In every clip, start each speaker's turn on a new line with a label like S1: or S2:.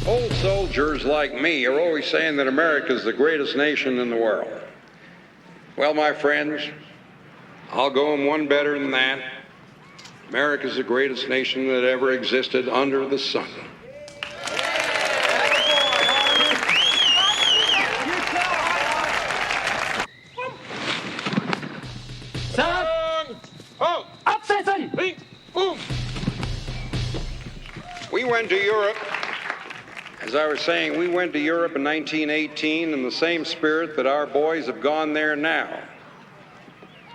S1: Old soldiers like me are always saying that America is the greatest nation in the world. Well, my friends, I'll go on one better than that. America is the greatest nation that ever existed under the sun. We went to Europe. As I was saying, we went to Europe in 1918 in the same spirit that our boys have gone there now,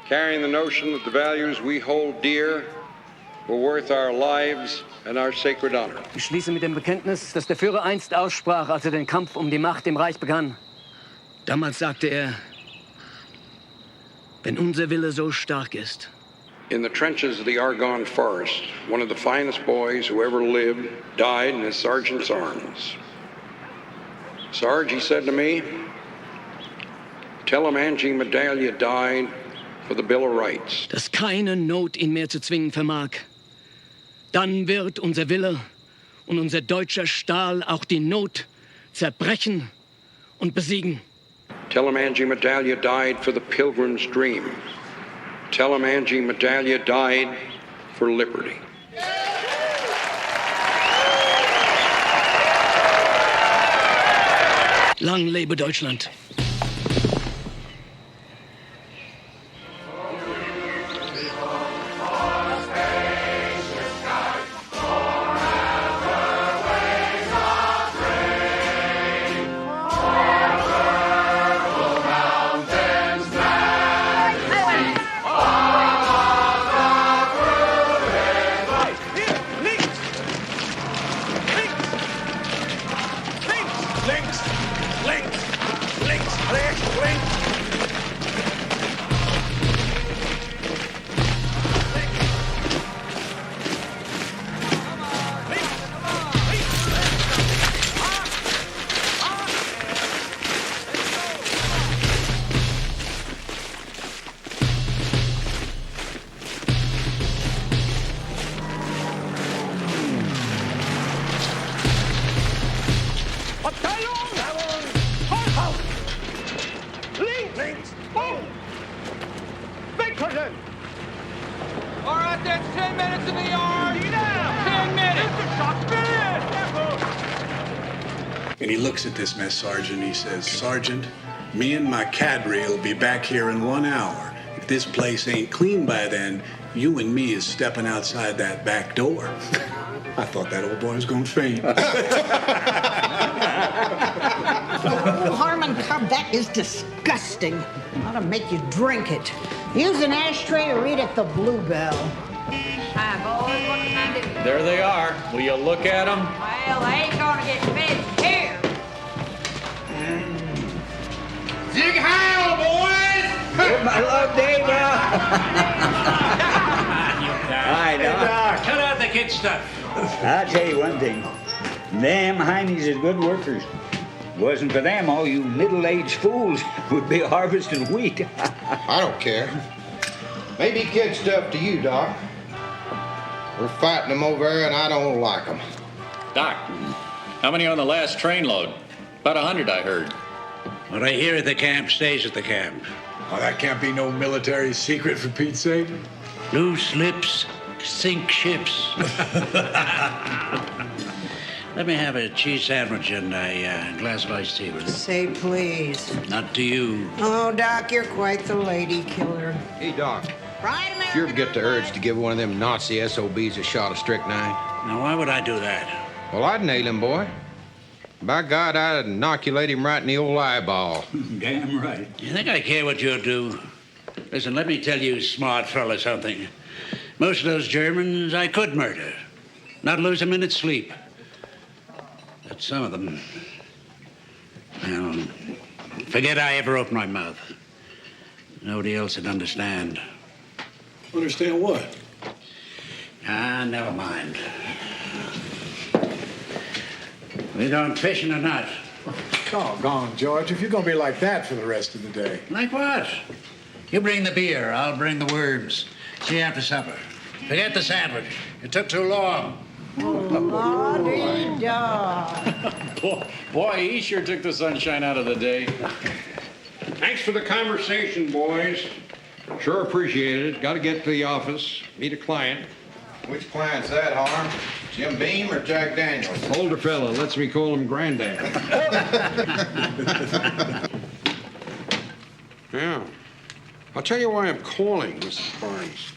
S1: carrying the notion that the values we hold dear were worth our lives and our sacred honor.
S2: Ich schließe mit dem Bekenntnis, das der Führer einst aussprach, als den Kampf die Macht im Reich begann. Damals sagte wenn unser Wille so stark ist.
S1: In the trenches of the Argonne Forest, one of the finest boys who ever lived died in his sergeant's arms. Sarge, he said to me, tell him Angie Medalia died for the Bill of Rights.
S2: Dass keine Not ihn mehr zu zwingen vermag. Dann wird unser Wille und unser deutscher Stahl auch die Not zerbrechen und besiegen.
S1: Tell him Angie Medalia died for the Pilgrim's Dream. Tell him Angie Medalia died for liberty.
S2: Lang lebe Deutschland.
S3: All right, that's 10 minutes in the yard. 10 minutes.
S4: And he looks at this mess sergeant. He says, Sergeant, me and my cadre will be back here in 1 hour. If this place ain't clean by then, you and me is stepping outside that back door. I thought that old boy was going to faint.
S5: Oh, Harmon Cub, that is disgusting. Ought to make you drink it. Use an ashtray or eat at the Bluebell.
S6: Hi, boys. What can I do?
S7: There they are. Will you look at them?
S6: Well, they ain't gonna get fed here.
S3: Zig Heil, boys!
S8: My love, Dave. Hi, Doc.
S9: Cut out the kid stuff.
S8: I'll tell you one thing. Them Heinies are good workers. Wasn't for them, all you middle-aged fools would be harvesting wheat.
S10: I don't care. Maybe kid stuff to you, Doc. We're fighting them over there, and I don't like them.
S7: Doc, how many on the last train load? About 100, I heard.
S9: What I hear at the camp stays at the camp.
S4: Oh, that can't be no military secret, for Pete's sake.
S9: Loose lips sink ships. Let me have a cheese sandwich and a glass of iced tea, will you?
S5: Say please.
S9: Not to you.
S5: Oh, Doc, you're quite the lady killer.
S10: Hey, Doc.
S5: Right,
S10: If you ever get the urge to give one of them Nazi SOBs a shot of strychnine.
S9: Now, why would I do that?
S10: Well, I'd nail him, boy. By God, I'd inoculate him right in the old eyeball.
S8: Damn right.
S9: You think I care what you do? Listen, let me tell you, smart fella, something. Most of those Germans I could murder. Not lose a minute's sleep. But some of them, well, forget I ever opened my mouth. Nobody else would understand.
S4: Understand what?
S9: Ah, never mind. We going fishing or not?
S4: Doggone, George, if you're going to be like that for the rest of the day.
S9: Like what? You bring the beer, I'll bring the worms. See you after supper. Forget the sandwich. It took too long.
S5: La-dee-da.
S7: Boy, he sure took the sunshine out of the day.
S1: Thanks for the conversation, boys. Sure appreciate it. Got to get to the office, meet a client.
S10: Which client's that, Harm? Jim Beam or Jack Daniels?
S1: Older fella lets me call him Granddad. Yeah. I'll tell you why I'm calling, Mrs. Barnes.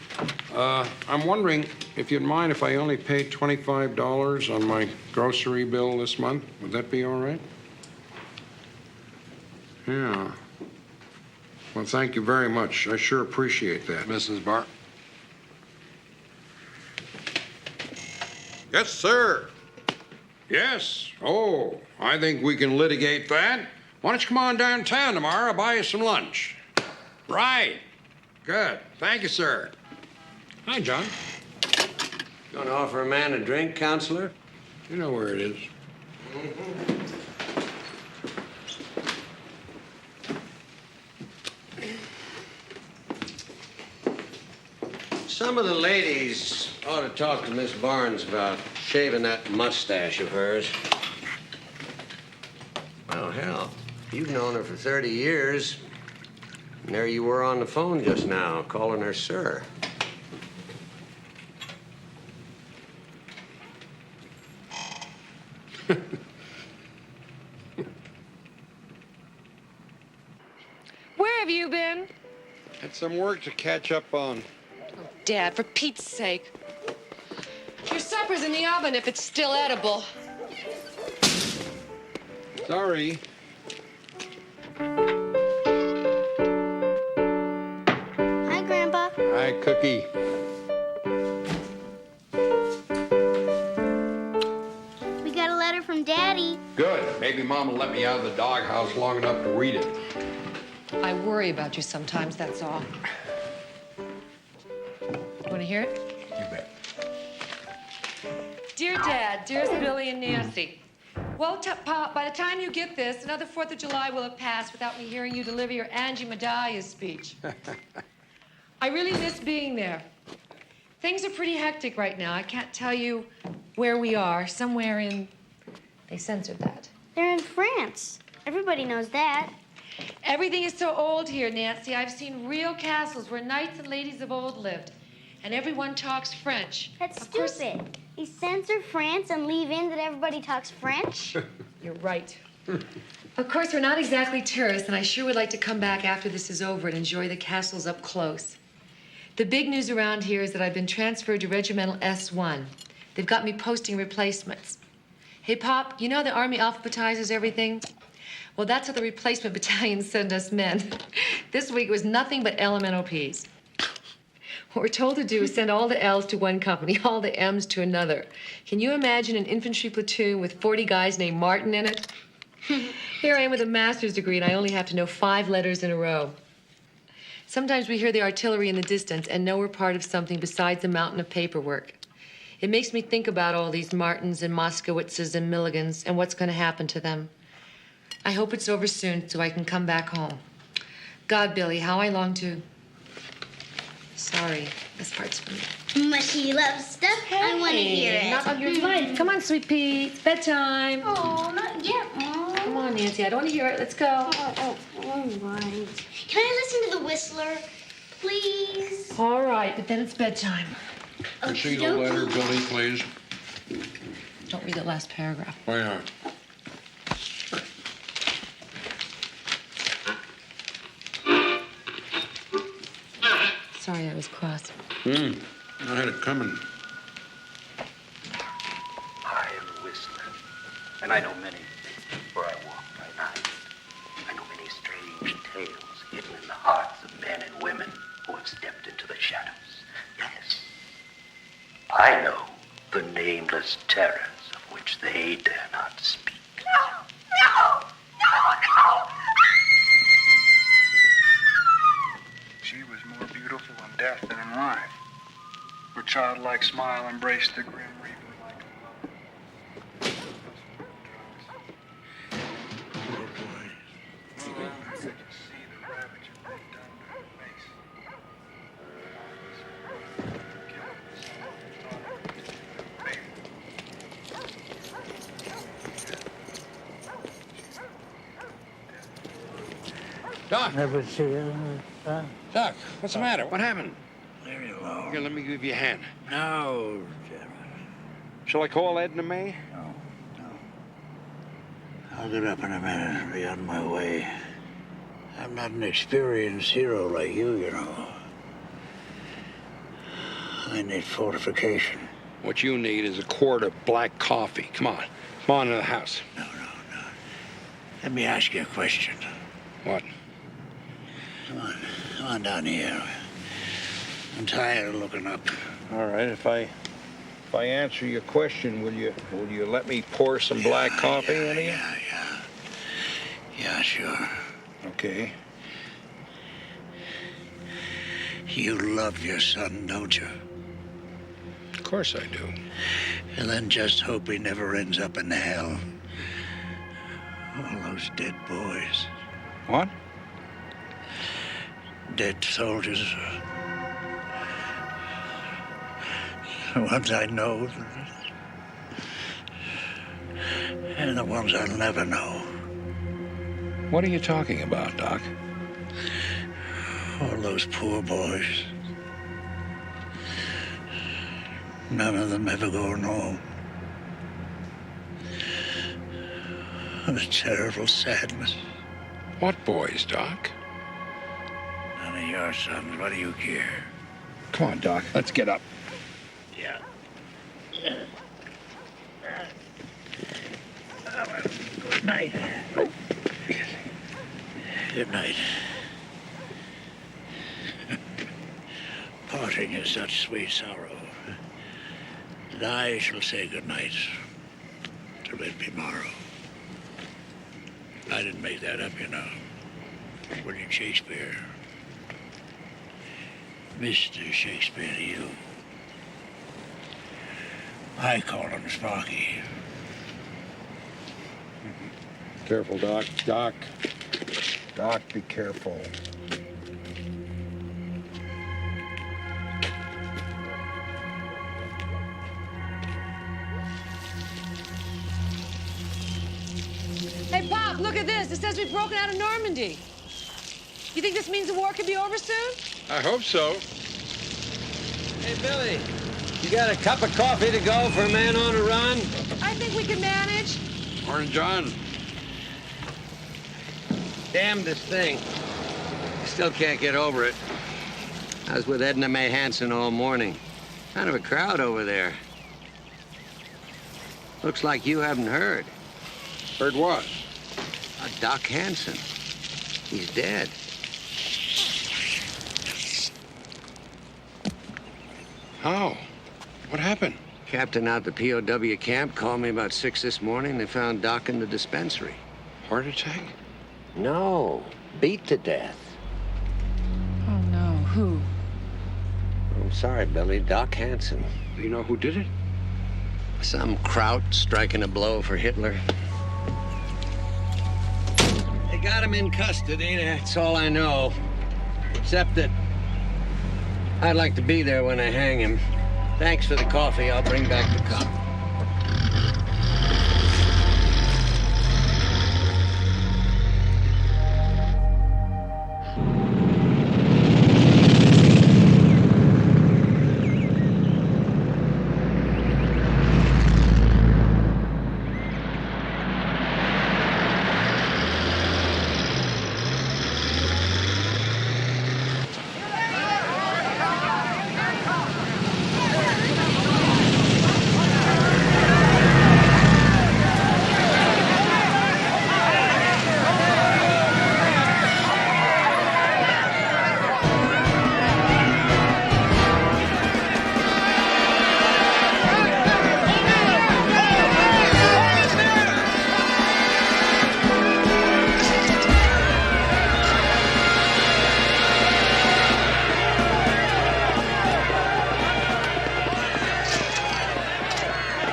S1: I'm wondering if you'd mind if I only paid $25 on my grocery bill this month. Would that be all right? Yeah. Well, thank you very much. I sure appreciate that, Mrs. Barnes. Yes, sir. Yes. Oh, I think we can litigate that. Why don't you come on downtown tomorrow? I'll buy you some lunch. Right. Good. Thank you, sir. Hi, John.
S11: Going to offer a man a drink, counselor?
S1: You know where it is.
S11: Some of the ladies ought to talk to Miss Barnes about shaving that mustache of hers. Well, hell, you've known her for 30 years. And there you were on the phone just now, calling her sir.
S12: Where have you been?
S1: Had some work to catch up on.
S12: Oh, Dad, for Pete's sake. Your supper's in the oven if it's still edible.
S1: Sorry.
S13: Hi, Grandpa.
S1: Hi, Cookie.
S13: We got a letter from Daddy.
S1: Good. Maybe Mom will let me out of the doghouse long enough to read it.
S12: I worry about you sometimes, that's all. Want to hear it?
S1: You bet.
S12: Dear Dad, dearest Billy and Nancy. Well, Pop, by the time you get this, another 4th of July will have passed without me hearing you deliver your Angie Medallia's speech. I really miss being there. Things are pretty hectic right now. I can't tell you where we are. Somewhere in... They censored that.
S13: They're in France. Everybody knows that.
S12: Everything is so old here, Nancy. I've seen real castles where knights and ladies of old lived. And everyone talks French.
S13: That's stupid. You censor France and leave in that everybody talks French?
S12: You're right. Of course, we're not exactly tourists, and I sure would like to come back after this is over and enjoy the castles up close. The big news around here is that I've been transferred to Regimental S1. They've got me posting replacements. Hey, Pop, you know the Army alphabetizes everything? Well, that's how the replacement battalions send us men. This week was nothing but elemental P's. What we're told to do is send all the L's to one company, all the M's to another. Can you imagine an infantry platoon with 40 guys named Martin in it? Here I am with a master's degree, and I only have to know 5 letters in a row. Sometimes we hear the artillery in the distance and know we're part of something besides a mountain of paperwork. It makes me think about all these Martins and Moskowitzes and Milligans and what's going to happen to them. I hope it's over soon so I can come back home. God, Billy, how I long to... Sorry, this part's for me.
S13: Mushy love stuff. I want to hear it.
S12: Not on your life. Come on, sweet pea. It's bedtime.
S13: Oh, not yet, Mom.
S12: Come on, Nancy. I don't want to hear it. Let's go.
S13: Oh, all right. Can I listen to the Whistler, please?
S12: All right, but then it's bedtime.
S1: See the letter, Billy, please.
S12: Don't read the last paragraph.
S1: Why not?
S12: Sorry, I was cross.
S1: I had it coming.
S14: I am Whistler, and I know many things, for I walk by night. I know many strange tales hidden in the hearts of men and women who have stepped into the shadows. Yes, I know the nameless terrors of which they dare not speak. No!
S15: She was more beautiful in death than in life. Her childlike smile embraced the grim reaper like a mother. I could just see the ravage it went down to her face.
S1: Doc.
S8: Never see her.
S1: Doc, what's the matter? What happened?
S8: Very low.
S1: Here, let me give you a hand.
S8: No,
S1: Shall I call Edna May?
S8: I'll get up in a minute and be on my way. I'm not an experienced hero like you know. I need fortification.
S1: What you need is a quart of black coffee. Come on. Come on to the house.
S8: No. Let me ask you a question.
S1: What?
S8: Come on down here. I'm tired of looking up.
S1: All right, if I answer your question, will you let me pour some black coffee into you?
S8: Yeah, sure.
S1: Okay.
S8: You love your son, don't you?
S1: Of course I do.
S8: And then just hope he never ends up in hell. All those dead boys.
S1: What?
S8: Dead soldiers. The ones I know. And the ones I'll never know.
S1: What are you talking about, Doc?
S8: All those poor boys. None of them ever going home. The terrible sadness.
S1: What boys, Doc?
S8: None of your sons. What do you care?
S1: Come on, Doc. Let's get up.
S8: Yeah. Good night. Good night. Parting is such sweet sorrow. And I shall say good night till it be morrow. I didn't make that up, you know. William Shakespeare. Mr. Shakespeare to you. I call him Sparky.
S1: Careful, Doc. Doc, be careful.
S12: Hey, Pop, look at this. It says we've broken out of Normandy. You think this means the war could be over soon?
S1: I hope so.
S11: Hey, Billy, you got a cup of coffee to go for a man on a run?
S12: I think we can manage.
S1: Morning, John.
S11: Damn this thing. I still can't get over it. I was with Edna May Hansen all morning. Kind of a crowd over there. Looks like you haven't heard.
S1: Heard what?
S11: Doc Hansen. He's dead.
S1: How? What happened?
S11: Captain out the POW camp called me about 6 this morning. They found Doc in the dispensary.
S1: Heart attack?
S11: No. Beat to death.
S12: Oh, no. Who?
S11: I'm sorry, Billy. Doc Hansen.
S1: Do you know who did it?
S11: Some kraut striking a blow for Hitler. They got him in custody. That's all I know. Except that I'd like to be there when I hang him. Thanks for the coffee. I'll bring back the cup.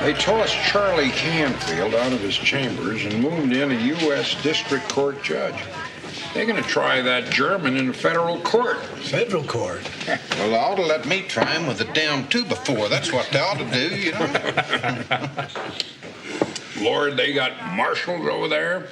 S1: They tossed Charlie Canfield out of his chambers and moved in a U.S. District Court judge. They're going to try that German in a federal court.
S10: Federal court? Well, they ought to let me try him with a damn 2x4. That's what they ought to do, you know?
S1: Lord, they got marshals over there.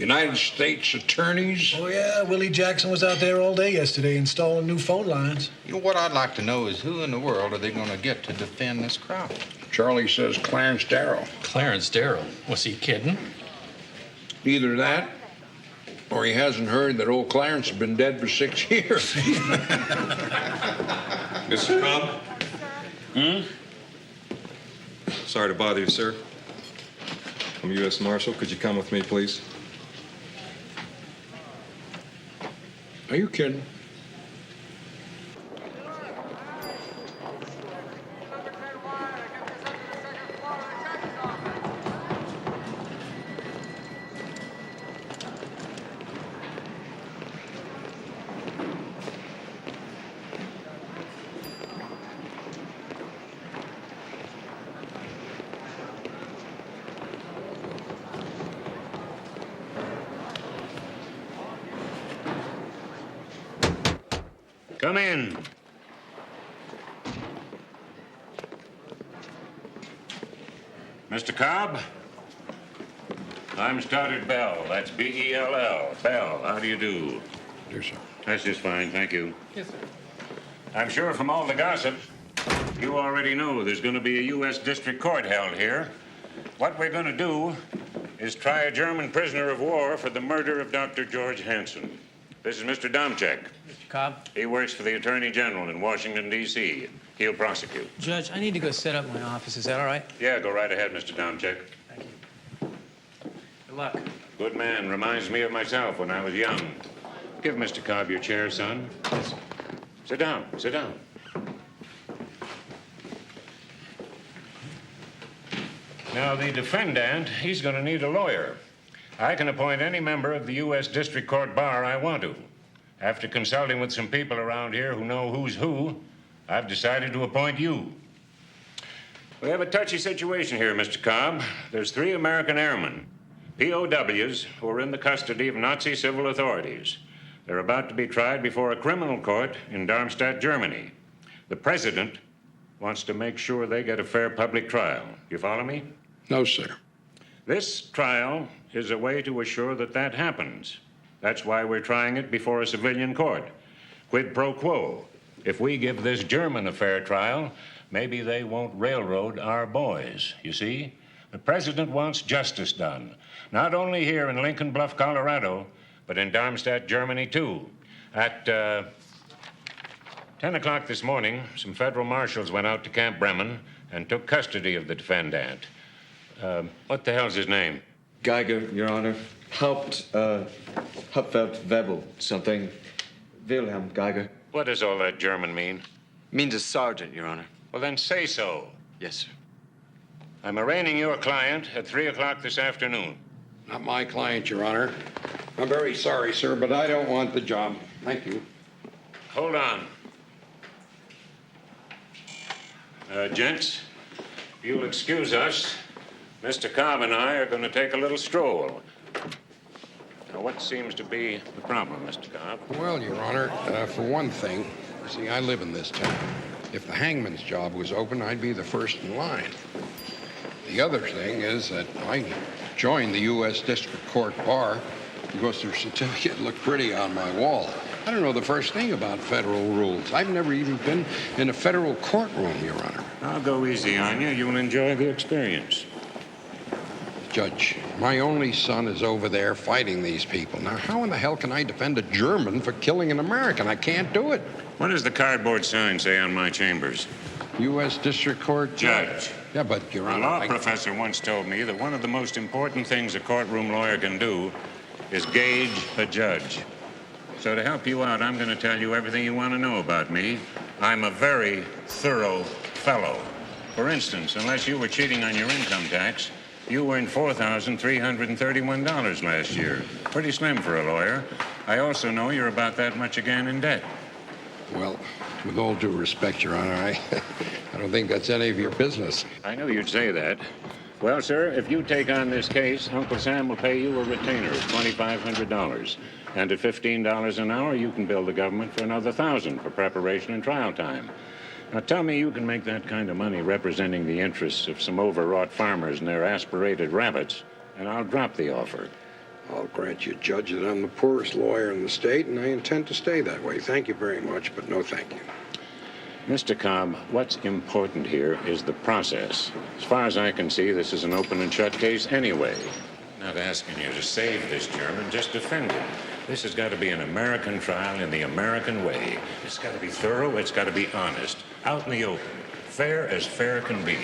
S1: United States attorneys?
S16: Oh, yeah. Willie Jackson was out there all day yesterday installing new phone lines.
S10: You know, what I'd like to know is who in the world are they going to get to defend this crowd?
S1: Charlie says Clarence Darrow.
S17: Clarence Darrow? Was he kidding?
S1: Either that, or he hasn't heard that old Clarence has been dead for 6 years.
S18: Mr. Cobb? Sorry to bother you, sir. I'm U.S. Marshal. Could you come with me, please?
S1: Are you kidding?
S19: Come in. Mr. Cobb? I'm Stoddard Bell. That's B-E-L-L. Bell, how do you do?
S1: Yes, sir.
S19: That's just fine, thank you.
S17: Yes, sir.
S19: I'm sure from all the gossip, you already know there's going to be a U.S. District Court held here. What we're going to do is try a German prisoner of war for the murder of Dr. George Hansen. This is Mr. Domchek.
S17: Mr. Cobb?
S19: He works for the Attorney General in Washington, D.C. He'll prosecute.
S17: Judge, I need to go set up my office. Is that all right?
S19: Yeah, go right ahead, Mr. Domchek.
S17: Thank you. Good luck.
S19: Good man. Reminds me of myself when I was young. Give Mr. Cobb your chair, son.
S17: Yes, sir.
S19: Sit down. Sit down. Now, the defendant, he's going to need a lawyer. I can appoint any member of the U.S. District Court bar I want to. After consulting with some people around here who know who's who, I've decided to appoint you. We have a touchy situation here, Mr. Cobb. There's 3 American airmen, POWs, who are in the custody of Nazi civil authorities. They're about to be tried before a criminal court in Darmstadt, Germany. The president wants to make sure they get a fair public trial. You follow me?
S1: No, sir.
S19: This trial is a way to assure that that happens. That's why we're trying it before a civilian court. Quid pro quo. If we give this German a fair trial, maybe they won't railroad our boys, you see? The president wants justice done, not only here in Lincoln Bluff, Colorado, but in Darmstadt, Germany, too. At 10 o'clock this morning, some federal marshals went out to Camp Bremen and took custody of the defendant. What the hell's his name?
S18: Geiger, Your Honor. Hauptfeld Webel, something. Wilhelm Geiger.
S19: What does all that German mean?
S18: Means a sergeant, Your Honor.
S19: Well, then say so.
S18: Yes, sir.
S19: I'm arraigning your client at 3 o'clock this afternoon.
S1: Not my client, Your Honor. I'm very sorry, sir, but I don't want the job. Thank you.
S19: Hold on. Gents, if you'll excuse us, Mr. Cobb and I are going to take a little stroll. Now, what seems to be the problem, Mr. Cobb?
S1: Well, Your Honor, for one thing, see, I live in this town. If the hangman's job was open, I'd be the first in line. The other thing is that I joined the U.S. District Court bar because their certificate looked pretty on my wall. I don't know the first thing about federal rules. I've never even been in a federal courtroom, Your Honor.
S19: I'll go easy on you. You'll enjoy the experience.
S1: Judge, my only son is over there fighting these people. Now, how in the hell can I defend a German for killing an American? I can't do it.
S19: What does the cardboard sign say on my chambers?
S1: U.S. District Court
S19: Judge.
S1: Yeah, but, Your Honor,
S19: A law professor once told me that one of the most important things a courtroom lawyer can do is gauge a judge. So to help you out, I'm going to tell you everything you want to know about me. I'm a very thorough fellow. For instance, unless you were cheating on your income tax, you earned $4,331 last year. Pretty slim for a lawyer. I also know you're about that much again in debt.
S1: Well, with all due respect, Your Honor, I don't think that's any of your business.
S19: I knew you'd say that. Well, sir, if you take on this case, Uncle Sam will pay you a retainer of $2,500. And at $15 an hour, you can bill the government for another $1,000 for preparation and trial time. Now, tell me you can make that kind of money representing the interests of some overwrought farmers and their aspirated rabbits, and I'll drop the offer.
S1: I'll grant you, Judge, that I'm the poorest lawyer in the state, and I intend to stay that way. Thank you very much, but no thank you.
S19: Mr. Cobb, what's important here is the process. As far as I can see, this is an open and shut case anyway. Not asking you to save this German, just defend him. This has got to be an American trial in the American way. It's got to be thorough, it's got to be honest, out in the open, fair as fair can be.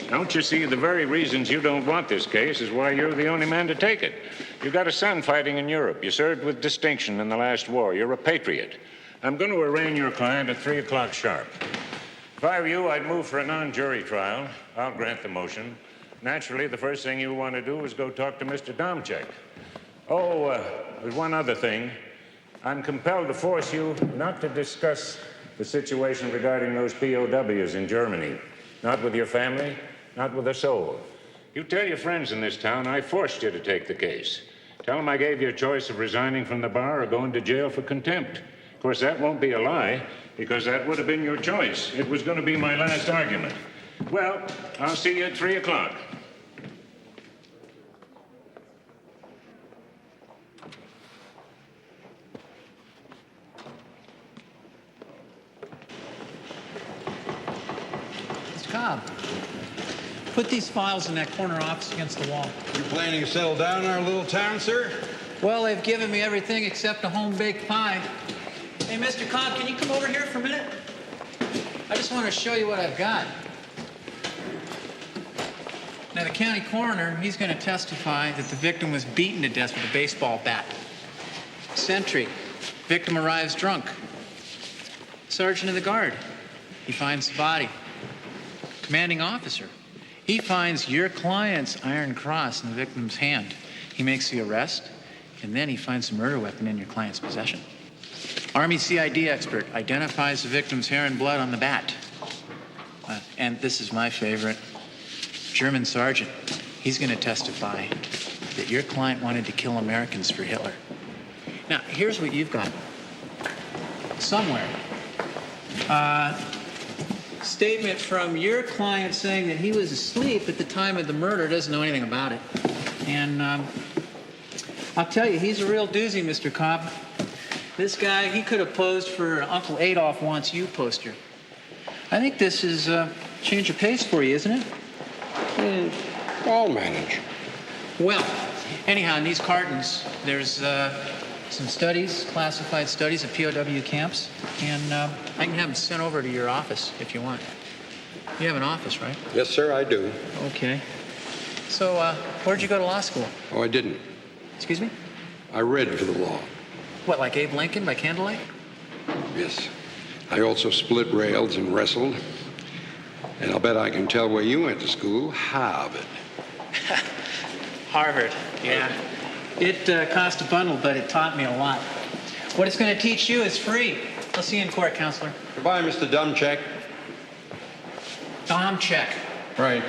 S19: Don't you see, the very reasons you don't want this case is why you're the only man to take it. You got a son fighting in Europe. You served with distinction in the last war. You're a patriot. I'm going to arraign your client at 3 o'clock sharp. If I were you, I'd move for a non-jury trial. I'll grant the motion. Naturally, the first thing you'll want to do is go talk to Mr. Domchek. Oh, there's one other thing. I'm compelled to force you not to discuss the situation regarding those POWs in Germany. Not with your family, not with a soul. You tell your friends in this town I forced you to take the case. Tell them I gave you a choice of resigning from the bar or going to jail for contempt. Of course, that won't be a lie, because that would have been your choice. It was going to be my last argument. Well, I'll see you at 3 o'clock.
S17: Cobb, put these files in that corner office against the wall.
S1: You planning to settle down in our little town, sir?
S17: Well, they've given me everything except a home-baked pie. Hey, Mr. Cobb, can you come over here for a minute? I just want to show you what I've got. Now, the county coroner, he's going to testify that the victim was beaten to death with a baseball bat. Sentry, victim arrives drunk. Sergeant of the guard, he finds the body. Commanding officer, he finds your client's iron cross in the victim's hand. He makes the arrest, and then he finds the murder weapon in your client's possession. Army CID expert identifies the victim's hair and blood on the bat. And this is my favorite. German sergeant, he's going to testify that your client wanted to kill Americans for Hitler. Now, here's what you've got. Somewhere. Statement from your client saying that he was asleep at the time of the murder, doesn't know anything about it. And I'll tell you, he's a real doozy, Mr. Cobb. This guy, he could have posed for Uncle Adolf Wants You poster. I think this is a change of pace for you, isn't it?
S1: I'll manage.
S17: Well, anyhow, in these cartons, there's some studies, classified studies of POW camps, and I can have them sent over to your office if you want. You have an office, right?
S1: Yes, sir, I do.
S17: Okay. So, where'd you go to law school?
S1: Oh, I didn't.
S17: Excuse me?
S1: I read for the law.
S17: What, like Abe Lincoln by candlelight?
S1: Yes. I also split rails and wrestled. And I'll bet I can tell where you went to school. Harvard.
S17: Harvard, yeah. It cost a bundle, but it taught me a lot. What it's going to teach you is free. I'll see you in court, counselor.
S1: Goodbye, Mr. Domchek.
S17: Domchek.
S1: Right.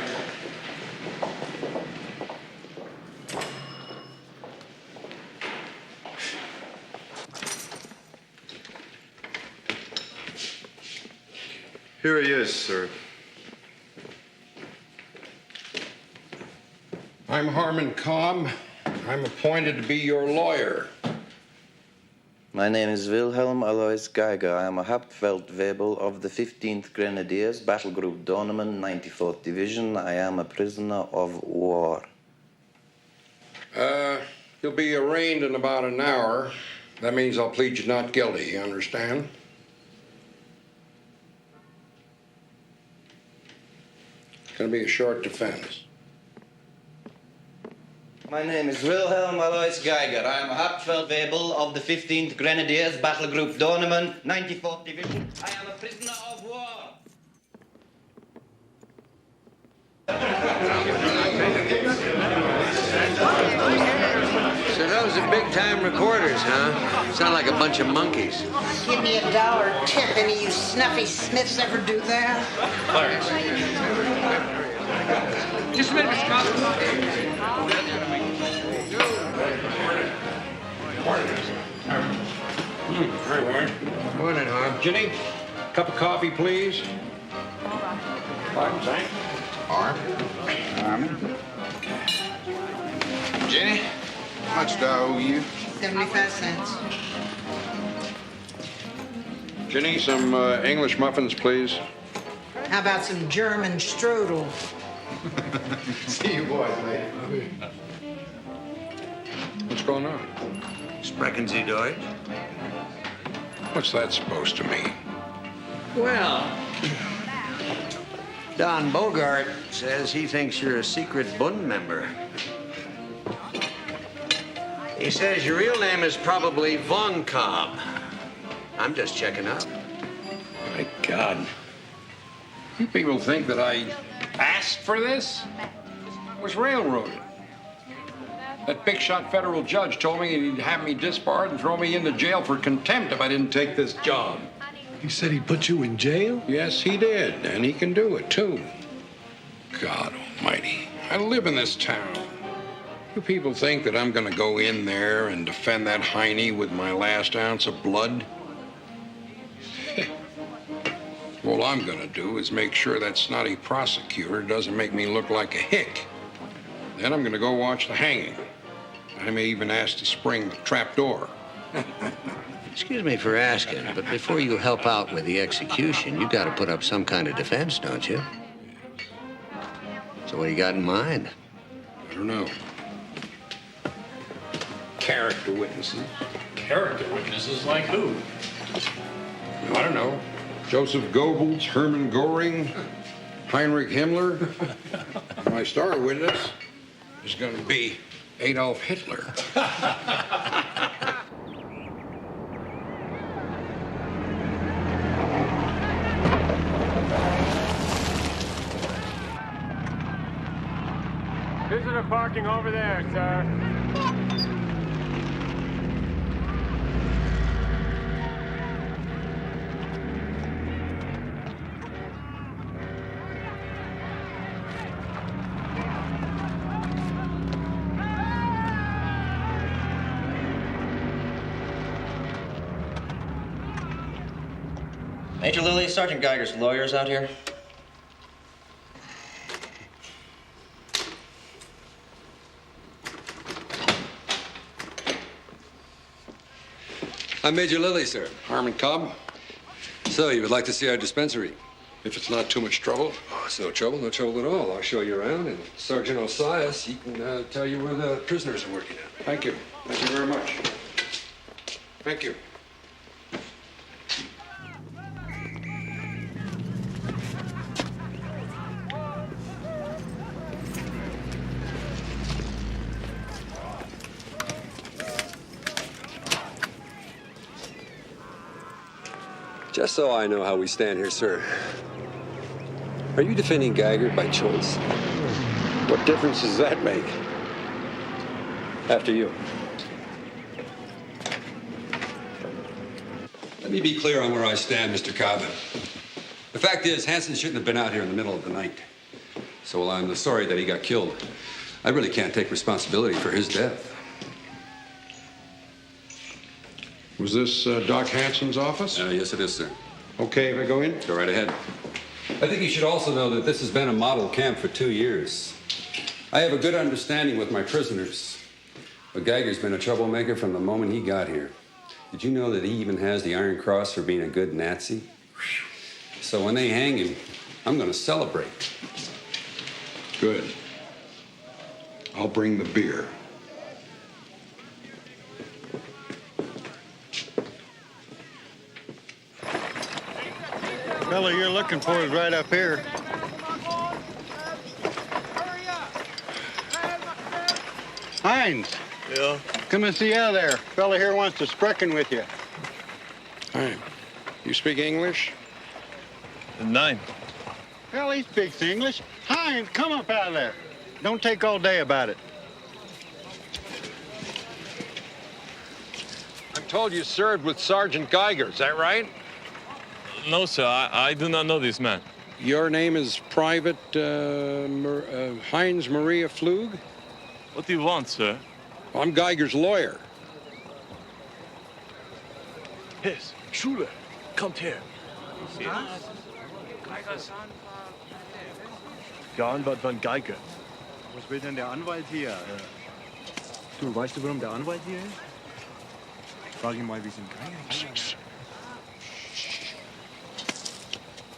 S18: Here he is, sir.
S1: I'm Harmon Cobb. I'm appointed to be your lawyer.
S20: My name is Wilhelm Alois Geiger. I am a Hauptfeldwebel of the 15th Grenadiers, Battle Group Dornemann, 94th Division. I am a prisoner of war.
S1: You'll be arraigned in about an hour. That means I'll plead you not guilty, you understand? It's gonna be a short defense.
S20: My name is Wilhelm Alois Geiger. I am a Hauptfeldwebel of the 15th Grenadiers, Battle Group Dornemann, 94th Division. I am a prisoner of war.
S11: So those are big-time recorders, huh? Sound like a bunch of monkeys.
S5: Give me $1 tip. Any of you snuffy Smiths ever do that?
S3: Just a minute, Mr. Cobb.
S1: Hi, Warren.
S11: Morning, Harm.
S1: Ginny, cup of coffee, please. Pardon, thank
S10: Arm. Ginny, How much do I owe you?
S5: 75 cents.
S1: Ginny, some English muffins, please.
S5: How about some German strudel?
S10: See you boys later.
S1: What's going on?
S11: Sprechen Sie Deutsch?
S1: What's that supposed to mean?
S11: Well, Don Bogart says he thinks you're a secret Bund member. He says your real name is probably Von Cobb. I'm just checking out.
S1: My God. You people think that I asked for this? I was railroaded. That big shot federal judge told me he'd have me disbarred and throw me into jail for contempt if I didn't take this job.
S16: He said he put you in jail?
S1: Yes, he did, and he can do it, too. God almighty, I live in this town. You people think that I'm gonna go in there and defend that Heine with my last ounce of blood? All I'm gonna do is make sure that snotty prosecutor doesn't make me look like a hick. Then I'm gonna go watch the hanging. I may even ask to spring the trap door.
S11: Excuse me for asking, but before you help out with the execution, you got to put up some kind of defense, don't you? So what do you got in mind?
S1: I don't know. Character witnesses.
S21: Character witnesses like who?
S1: I don't know. Joseph Goebbels, Hermann Goring, Heinrich Himmler. My star witness is going to be Adolf Hitler.
S3: Visitor parking over there, sir.
S22: Major Lilly, Sergeant Geiger's lawyers out here.
S23: I'm Major Lilly, sir.
S1: Harmon Cobb.
S23: So, you would like to see our dispensary?
S1: If it's not too much trouble.
S23: Oh, it's no trouble at all. I'll show you around, and Sergeant Osias, he can tell you where the prisoners are working at.
S1: Thank you. Thank you very much. Thank you.
S23: Just so I know how we stand here, sir. Are you defending Geiger by choice?
S1: What difference does that make?
S23: After you. Let me be clear on where I stand, Mr. Cobb. The fact is, Hansen shouldn't have been out here in the middle of the night. So while I'm sorry that he got killed, I really can't take responsibility for his death.
S1: Was this Doc Hansen's office?
S23: Yes, it is, sir.
S1: Okay, if I go in?
S23: Go right ahead. I think you should also know that this has been a model camp for 2 years. I have a good understanding with my prisoners. But Geiger's been a troublemaker from the moment he got here. Did you know that he even has the Iron Cross for being a good Nazi? So when they hang him, I'm going to celebrate.
S1: Good. I'll bring the beer.
S24: Fellow you're looking for is right up here. Hines.
S25: Yeah?
S24: Come and see you out of there. Fellow here wants to sprechen with you.
S1: Hi. You speak English?
S24: Nein. Well, he speaks English. Hines, come up out of there. Don't take all day about it.
S1: I'm told you served with Sergeant Geiger. Is that right?
S25: No, sir. I do not know this man.
S1: Your name is Private Heinz Maria Flug?
S25: What do you want, sir?
S1: Well, I'm Geiger's lawyer.
S25: Yes, Schule. Kommt her.
S24: Der Anwalt von Geiger. Was will denn der Anwalt hier?
S2: Du, weißt du, warum der Anwalt hier ist? Ich frage ihn mal, wie es ihm geht.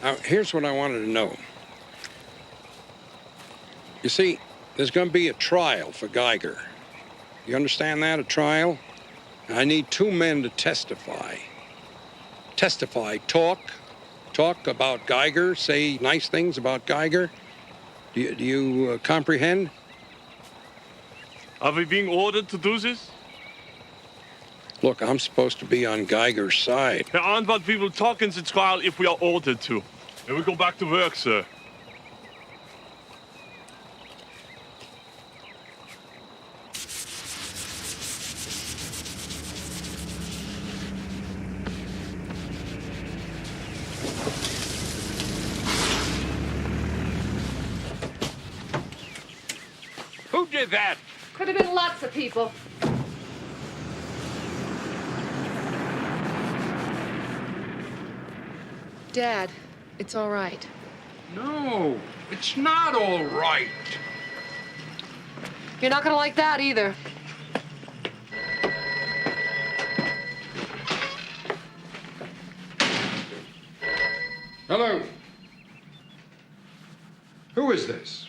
S1: Now, here's what I wanted to know. You see, there's going to be a trial for Geiger. You understand that, a trial? I need 2 men to testify. Testify, talk about Geiger, say nice things about Geiger. Do you comprehend?
S25: Are we being ordered to do this?
S1: Look, I'm supposed to be on Geiger's side.
S25: Herr Anwalt, we will talk in the trial if we are ordered to. And we go back to work, sir.
S1: Who did that?
S12: Could have been lots of people. Dad, it's all right.
S1: No, it's not all right.
S12: You're not gonna like that either.
S1: Hello. Who is this?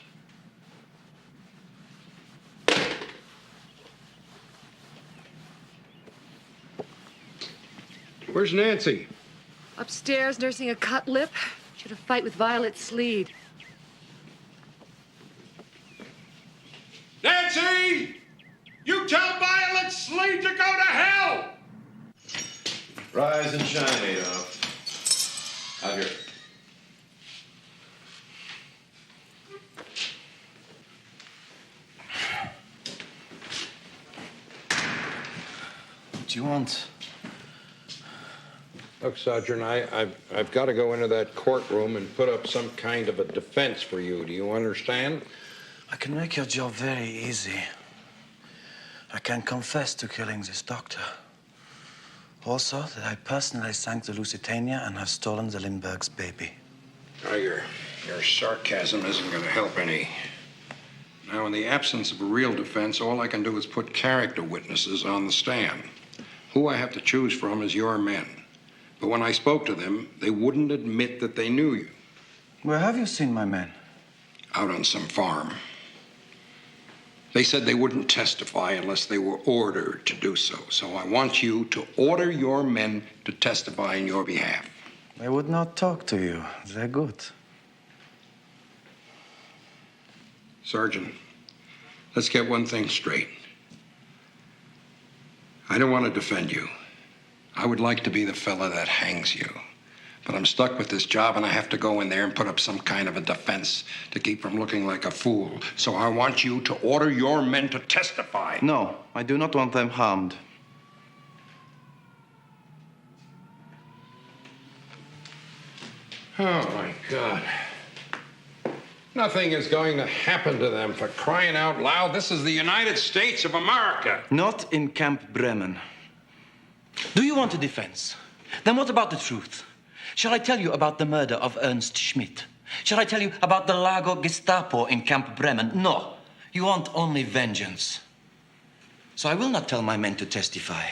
S1: Where's Nancy?
S12: Upstairs, nursing a cut lip. She had a fight with Violet Sleed.
S1: Nancy! You tell Violet Sleed to go to hell!
S4: Rise and shine, Adolf. Out here.
S2: What do you want?
S1: Look, Sergeant, I've got to go into that courtroom and put up some kind of a defense for you. Do you understand?
S2: I can make your job very easy. I can confess to killing this doctor. Also, that I personally sank the Lusitania and have stolen the Lindbergh's baby.
S1: Now, your sarcasm isn't going to help any. Now, in the absence of a real defense, all I can do is put character witnesses on the stand. Who I have to choose from is your men. But when I spoke to them, they wouldn't admit that they knew you.
S2: Where have you seen my men?
S1: Out on some farm. They said they wouldn't testify unless they were ordered to do so. So I want you to order your men to testify in your behalf.
S2: They would not talk to you. They're good.
S1: Sergeant, let's get one thing straight. I don't want to defend you. I would like to be the fella that hangs you. But I'm stuck with this job, and I have to go in there and put up some kind of a defense to keep from looking like a fool. So I want you to order your men to testify.
S2: No, I do not want them harmed.
S1: Oh, my God. Nothing is going to happen to them, for crying out loud. This is the United States of America.
S2: Not in Camp Bremen. Do you want a defense? Then what about the truth? Shall I tell you about the murder of Ernst Schmidt? Shall I tell you about the Lago Gestapo in Camp Bremen? No. You want only vengeance. So I will not tell my men to testify.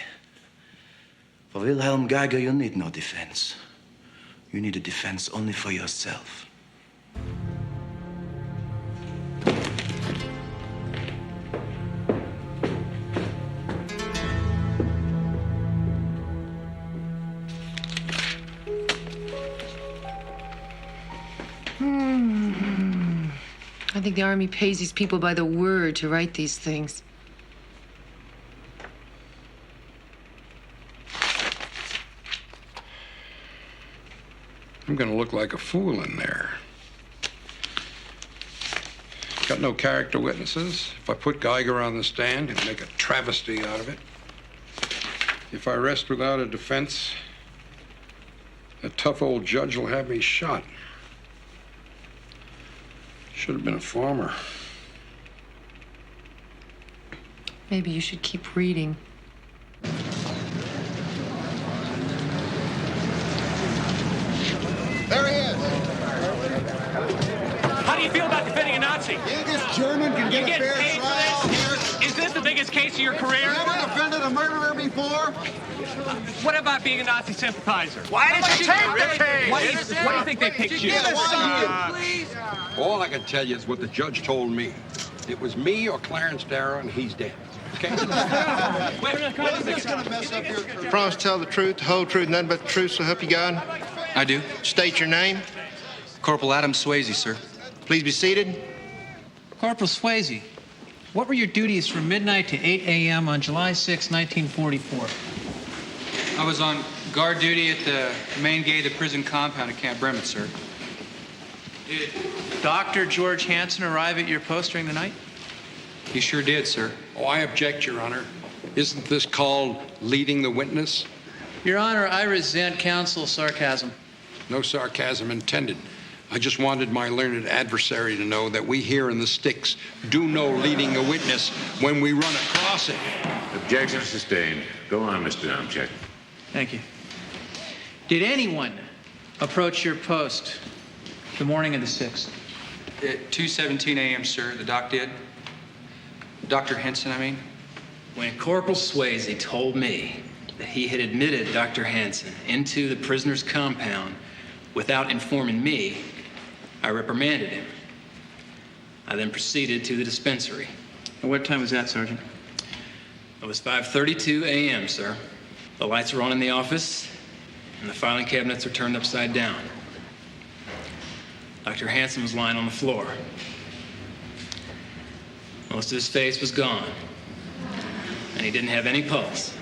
S2: For Wilhelm Geiger, you need no defense. You need a defense only for yourself.
S12: I think the Army pays these people by the word to write these things.
S1: I'm going to look like a fool in there. Got no character witnesses. If I put Geiger on the stand, he'll make a travesty out of it. If I rest without a defense, a tough old judge will have me shot. Should have been a farmer.
S12: Maybe you should keep reading.
S10: There he is.
S3: How do you feel about defending a Nazi?
S10: You, this German, can get a fair trial here.
S3: Is this the biggest biggest case of your career?
S24: You ever defended a murderer before?
S3: What about being a Nazi sympathizer?
S24: Why did you take the case?
S3: What do you think they picked you?
S24: Give us something, please.
S6: All I can tell you is what the judge told me. It was me or Clarence Darrow, and he's dead. Okay?
S10: Promise to tell the truth, the whole truth, nothing but the truth, so help you God?
S2: I do.
S10: State your name.
S2: Corporal Adam Swayze, sir.
S10: Please be seated.
S17: Corporal Swayze, what were your duties from midnight to 8 a.m. on July 6, 1944?
S2: I was on guard duty at the main gate of the prison compound at Camp Bremen, sir.
S17: Did Dr. George Hansen arrive at your post during the night?
S2: He sure did, sir.
S6: Oh, I object, Your Honor. Isn't this called leading the witness?
S17: Your Honor, I resent counsel's sarcasm.
S6: No sarcasm intended. I just wanted my learned adversary to know that we here in the sticks do know leading a witness when we run across it.
S19: Objection sustained. Go on, Mr. Domchek.
S17: Thank you. Did anyone approach your post the morning of the 6th?
S2: At 2:17 a.m., sir, the doc did. Dr. Henson, I mean.
S7: When Corporal Swayze told me that he had admitted Dr. Hansen into the prisoner's compound without informing me, I reprimanded him. I then proceeded to the dispensary.
S17: At what time was that, Sergeant?
S7: It was 5:32 a.m., sir. The lights were on in the office, and the filing cabinets were turned upside down. Dr. Hansen was lying on the floor. Most of his face was gone, and he didn't have any pulse.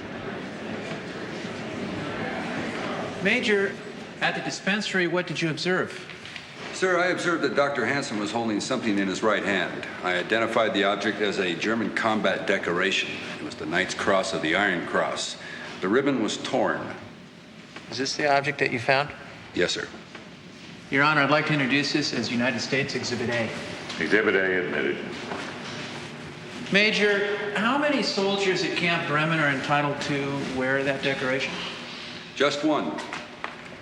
S17: Major, at the dispensary, what did you observe?
S23: Sir, I observed that Dr. Hansen was holding something in his right hand. I identified the object as a German combat decoration. It was the Knight's Cross of the Iron Cross. The ribbon was torn.
S17: Is this the object that you found?
S23: Yes, sir.
S17: Your Honor, I'd like to introduce this as United States Exhibit A.
S19: Exhibit A admitted.
S17: Major, how many soldiers at Camp Bremen are entitled to wear that decoration?
S23: Just one.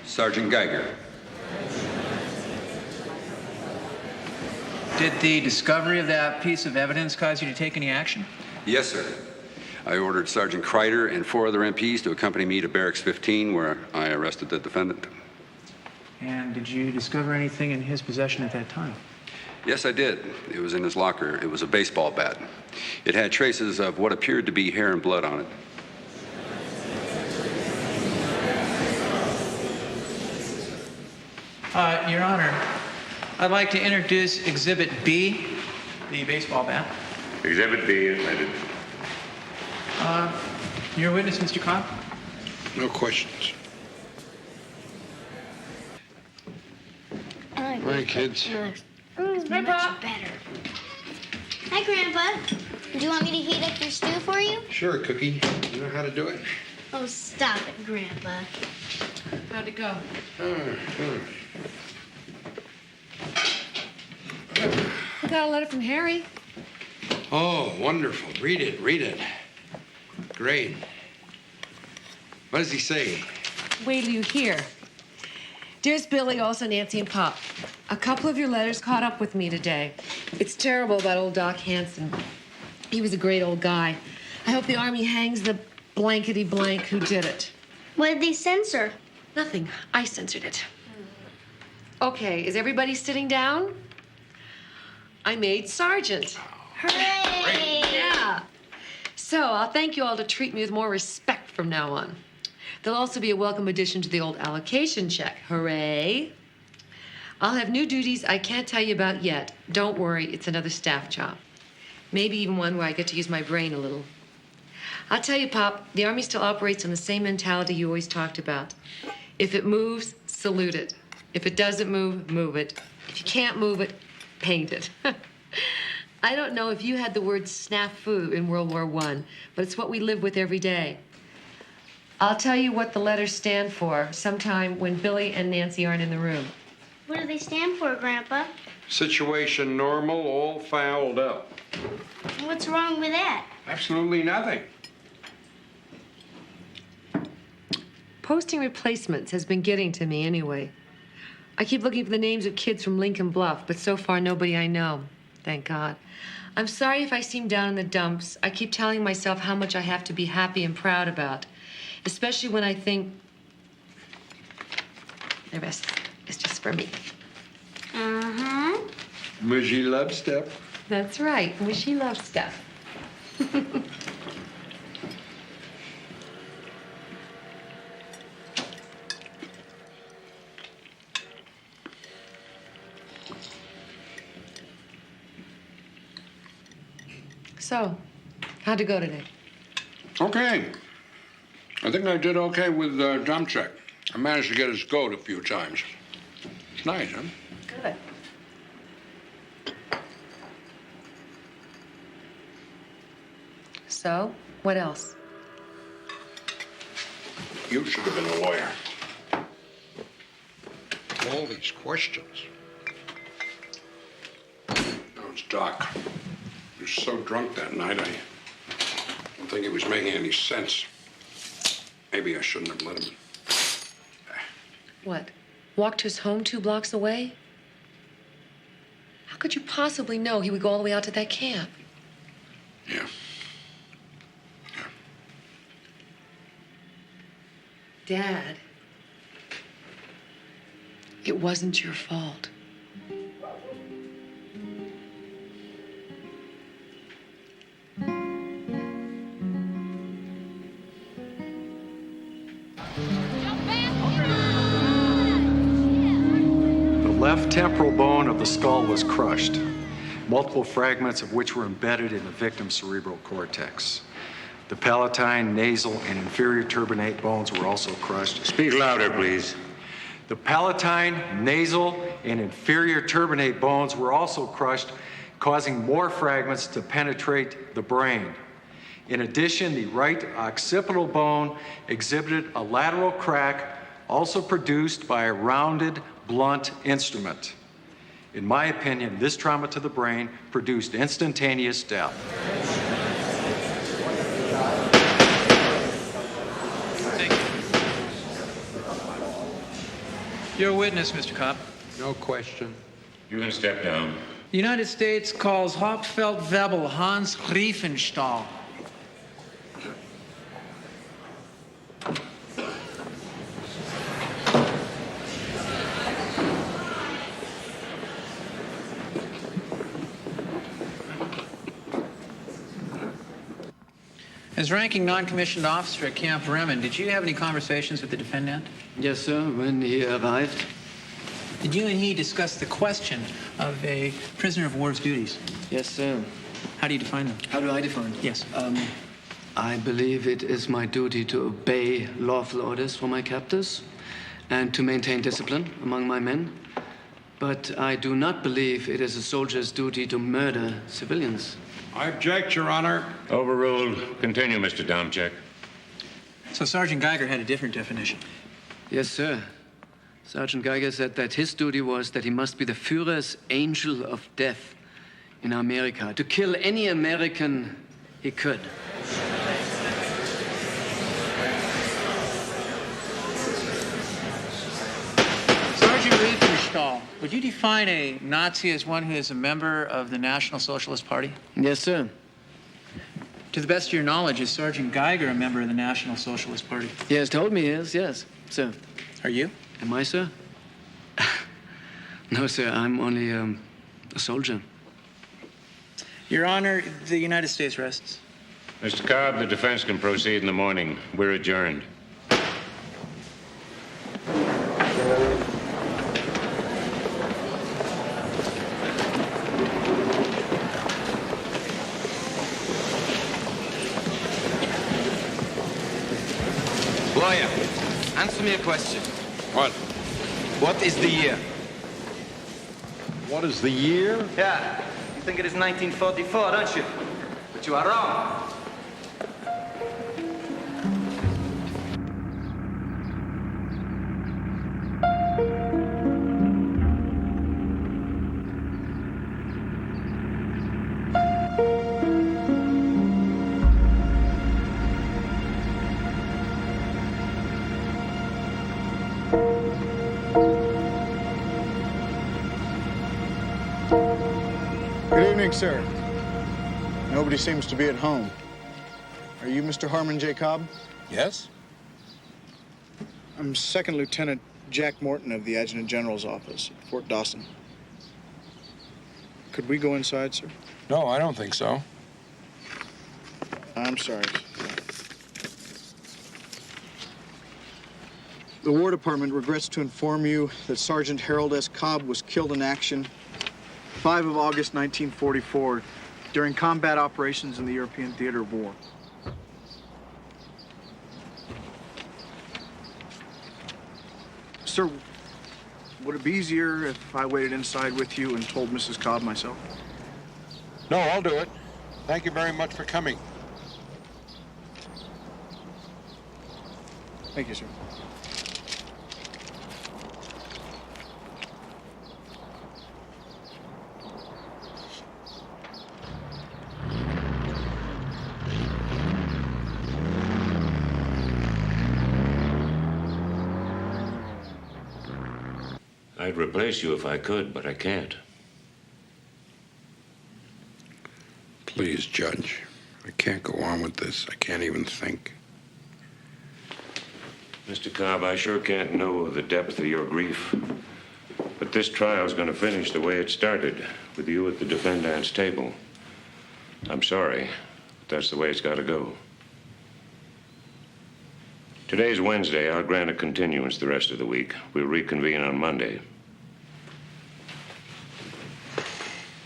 S23: Sergeant Geiger.
S17: Did the discovery of that piece of evidence cause you to take any action?
S23: Yes, sir. I ordered Sergeant Kreider and 4 other MPs to accompany me to Barracks 15, where I arrested the defendant.
S17: And did you discover anything in his possession at that time?
S23: Yes, I did. It was in his locker. It was a baseball bat. It had traces of what appeared to be hair and blood on it.
S17: Your Honor, I'd like to introduce Exhibit B, the baseball bat.
S19: Exhibit B admitted.
S17: Your witness, Mr. Cobb?
S6: No questions. Hi, kids.
S9: Hi, Pop. Better. Hi, Grandpa. Do you want me to heat up your stew for you?
S10: Sure, Cookie. You know how to do it?
S9: Oh, stop it, Grandpa.
S12: How'd it go? We got a letter from Harry.
S6: Oh, wonderful. Read it, read it. Great. What does he say?
S12: Wait till you hear. Dearest Billy, also Nancy and Pop, a couple of your letters caught up with me today. It's terrible about old Doc Hansen. He was a great old guy. I hope the Army hangs the blankety blank who did it.
S9: What did they censor?
S12: Nothing. I censored it. Okay, is everybody sitting down? I made Sergeant.
S9: Hooray!
S12: Yeah. So I'll thank you all to treat me with more respect from now on. There'll also be a welcome addition to the old allocation check. Hooray. I'll have new duties I can't tell you about yet. Don't worry, it's another staff job. Maybe even one where I get to use my brain a little. I'll tell you, Pop, the Army still operates on the same mentality you always talked about. If it moves, salute it. If it doesn't move, move it. If you can't move it, paint it. I don't know if you had the word snafu in World War I, but it's what we live with every day. I'll tell you what the letters stand for sometime when Billy and Nancy aren't in the room.
S9: What do they stand for, Grandpa?
S6: Situation normal, all fouled up.
S9: What's wrong with that?
S6: Absolutely nothing.
S12: Posting replacements has been getting to me anyway. I keep looking for the names of kids from Lincoln Bluff, but so far nobody I know. Thank God. I'm sorry if I seem down in the dumps. I keep telling myself how much I have to be happy and proud about, especially when I think the rest is just for me.
S9: Uh-huh.
S6: Mushy love stuff.
S12: That's right. Mushy love stuff. So, how'd it go today?
S6: Okay. I think I did okay with Domchek. I managed to get his goat a few times. It's nice, huh?
S12: Good. So, what else?
S6: You should have been a lawyer. All these questions. That was Doc. He was so drunk that night, I don't think he was making any sense. Maybe I shouldn't have let him.
S12: What? Walked to his home 2 blocks away? How could you possibly know he would go all the way out to that camp?
S6: Yeah.
S12: Dad, it wasn't your fault.
S8: The left temporal bone of the skull was crushed, multiple fragments of which were embedded in the victim's cerebral cortex. The palatine, nasal, and inferior turbinate bones were also crushed.
S19: Speak louder, please.
S8: The palatine, nasal, and inferior turbinate bones were also crushed, causing more fragments to penetrate the brain. In addition, the right occipital bone exhibited a lateral crack, also produced by a rounded, blunt instrument. In my opinion, this trauma to the brain produced instantaneous death.
S17: You're a witness, Mr. Kopp.
S6: No question.
S19: You can step down.
S17: The United States calls Hauptfeldwebel Hans Riefenstahl. As ranking non-commissioned officer at Camp Bremen, did you have any conversations with the defendant?
S2: Yes, sir, when he arrived.
S17: Did you and he discuss the question of a prisoner of war's duties?
S2: Yes, sir.
S17: How do you define them?
S2: How do I define?
S17: Yes.
S2: I believe it is my duty to obey lawful orders from my captors and to maintain discipline among my men. But I do not believe it is a soldier's duty to murder civilians.
S6: I object, Your Honor.
S19: Overruled. Continue, Mr. Domchek.
S17: So Sergeant Geiger had a different definition?
S2: Yes, sir. Sergeant Geiger said that his duty was that he must be the Führer's angel of death in America, to kill any American he could.
S17: Sergeant Riefenstahl, would you define a Nazi as one who is a member of the National Socialist Party?
S2: Yes, sir.
S17: To the best of your knowledge, is Sergeant Geiger a member of the National Socialist Party?
S2: He has told me he is, yes, sir.
S17: Are you?
S2: Am I, sir? No, sir, I'm only a soldier.
S17: Your Honor, the United States rests.
S19: Mr. Cobb, the defense can proceed in the morning. We're adjourned.
S2: Lawyer, answer me a question.
S6: What?
S2: What is the year?
S6: What is the year?
S2: Yeah, you think it is 1944, don't you? But you are wrong.
S16: Good evening, sir. Nobody seems to be at home. Are you Mr. Harmon J. Cobb?
S24: Yes?
S16: I'm Second Lieutenant Jack Morton of the Adjutant General's office at Fort Dawson. Could we go inside, sir?
S24: No, I don't think so.
S16: I'm sorry. The War Department regrets to inform you that Sergeant Harold S. Cobb was killed in action 5 of August 1944 during combat operations in the European theater of war. Sir, would it be easier if I waited inside with you and told Mrs. Cobb myself?
S24: No, I'll do it. Thank you very much for coming.
S16: Thank you, sir.
S19: I'd replace you if I could, but I can't.
S6: Please, Judge. I can't go on with this. I can't even think.
S19: Mr. Cobb, I sure can't know the depth of your grief. But this trial's going to finish the way it started, with you at the defendant's table. I'm sorry, but that's the way it's got to go. Today's Wednesday. I'll grant a continuance the rest of the week. We'll reconvene on Monday.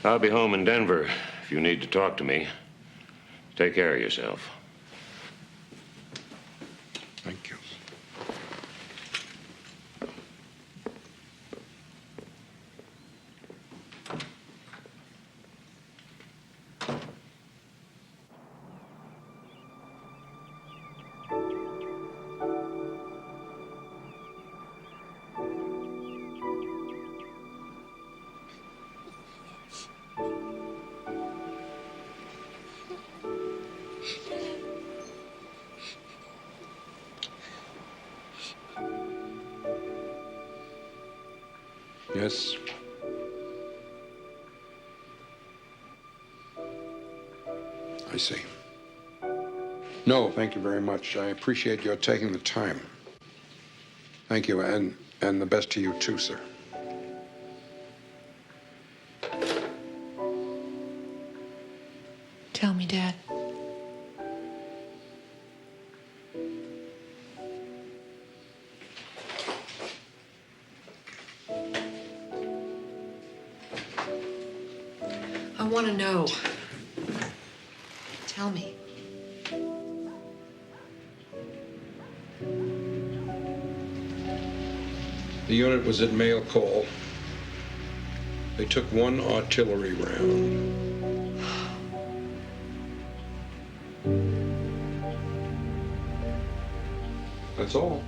S19: I'll be home in Denver if you need to talk to me. Take care of yourself.
S6: Thank you. Yes. I see. No, thank you very much. I appreciate your taking the time. Thank you, and the best to you too, sir.
S12: Tell me, Dad. I want to know. Tell me.
S6: The unit was at mail call. They took one artillery round. That's all.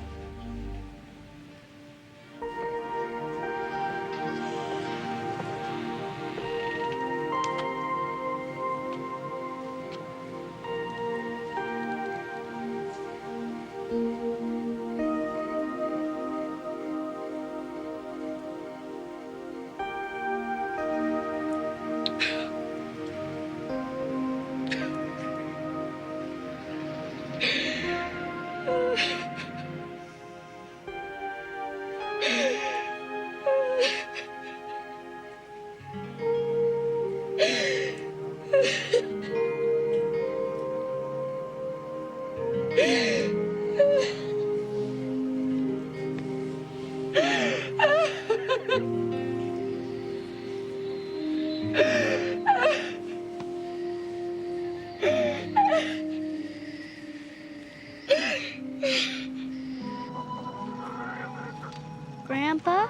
S9: Grandpa?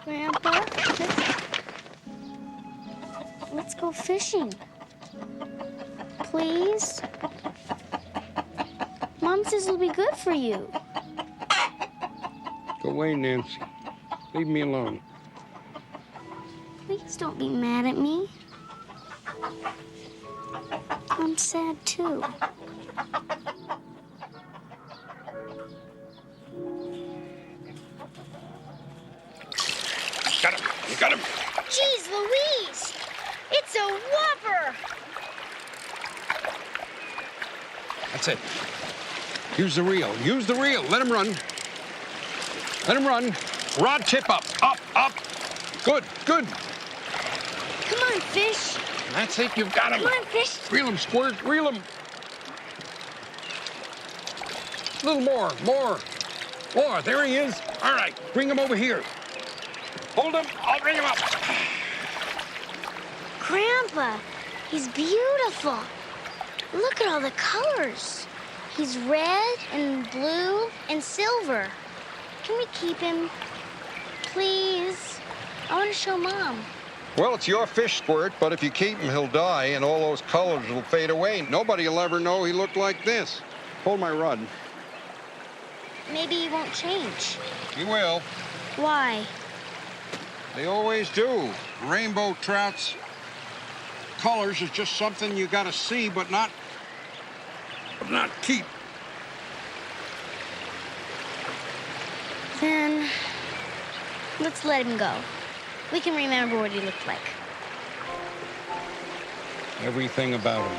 S9: Grandpa, let's go fishing. Please? Mom says it'll be good for you.
S6: Go away, Nancy. Leave me alone.
S9: Please don't be mad at me. I'm sad too.
S6: Got him.
S9: Jeez Louise! It's a whopper!
S6: That's it. Use the reel. Use the reel. Let him run. Let him run. Rod tip up. Up, up. Good, good.
S9: Come on, fish.
S6: That's it. You've got him.
S9: Come on, fish.
S6: Reel him, Squirt. Reel him. A little more. More. More. There he is. All right. Bring him over here. Hold him. I'll bring him up.
S9: Grandpa, he's beautiful. Look at all the colors. He's red and blue and silver. Can we keep him? Please. I want to show Mom.
S1: Well, it's your fish, Squirt, but if you keep him, he'll die, and all those colors will fade away. Nobody will ever know he looked like this. Hold my rod.
S9: Maybe he won't change.
S1: He will.
S9: Why?
S1: They always do. Rainbow trout's colors is just something you gotta see, but not keep.
S9: Then, let's let him go. We can remember what he looked like.
S1: Everything about him.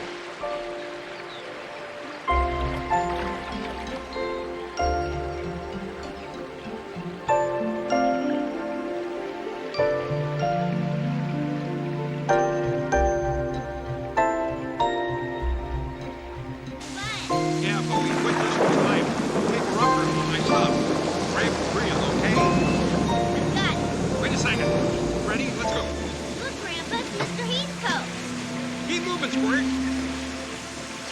S6: Yeah, but we quit this time. Take a rubber on my stuff. Break real, okay?
S9: I've got it.
S6: Wait a second. Ready? Let's go.
S9: Look, Grandpa, it's Mr. Heathcote.
S6: Keep moving, Squirt.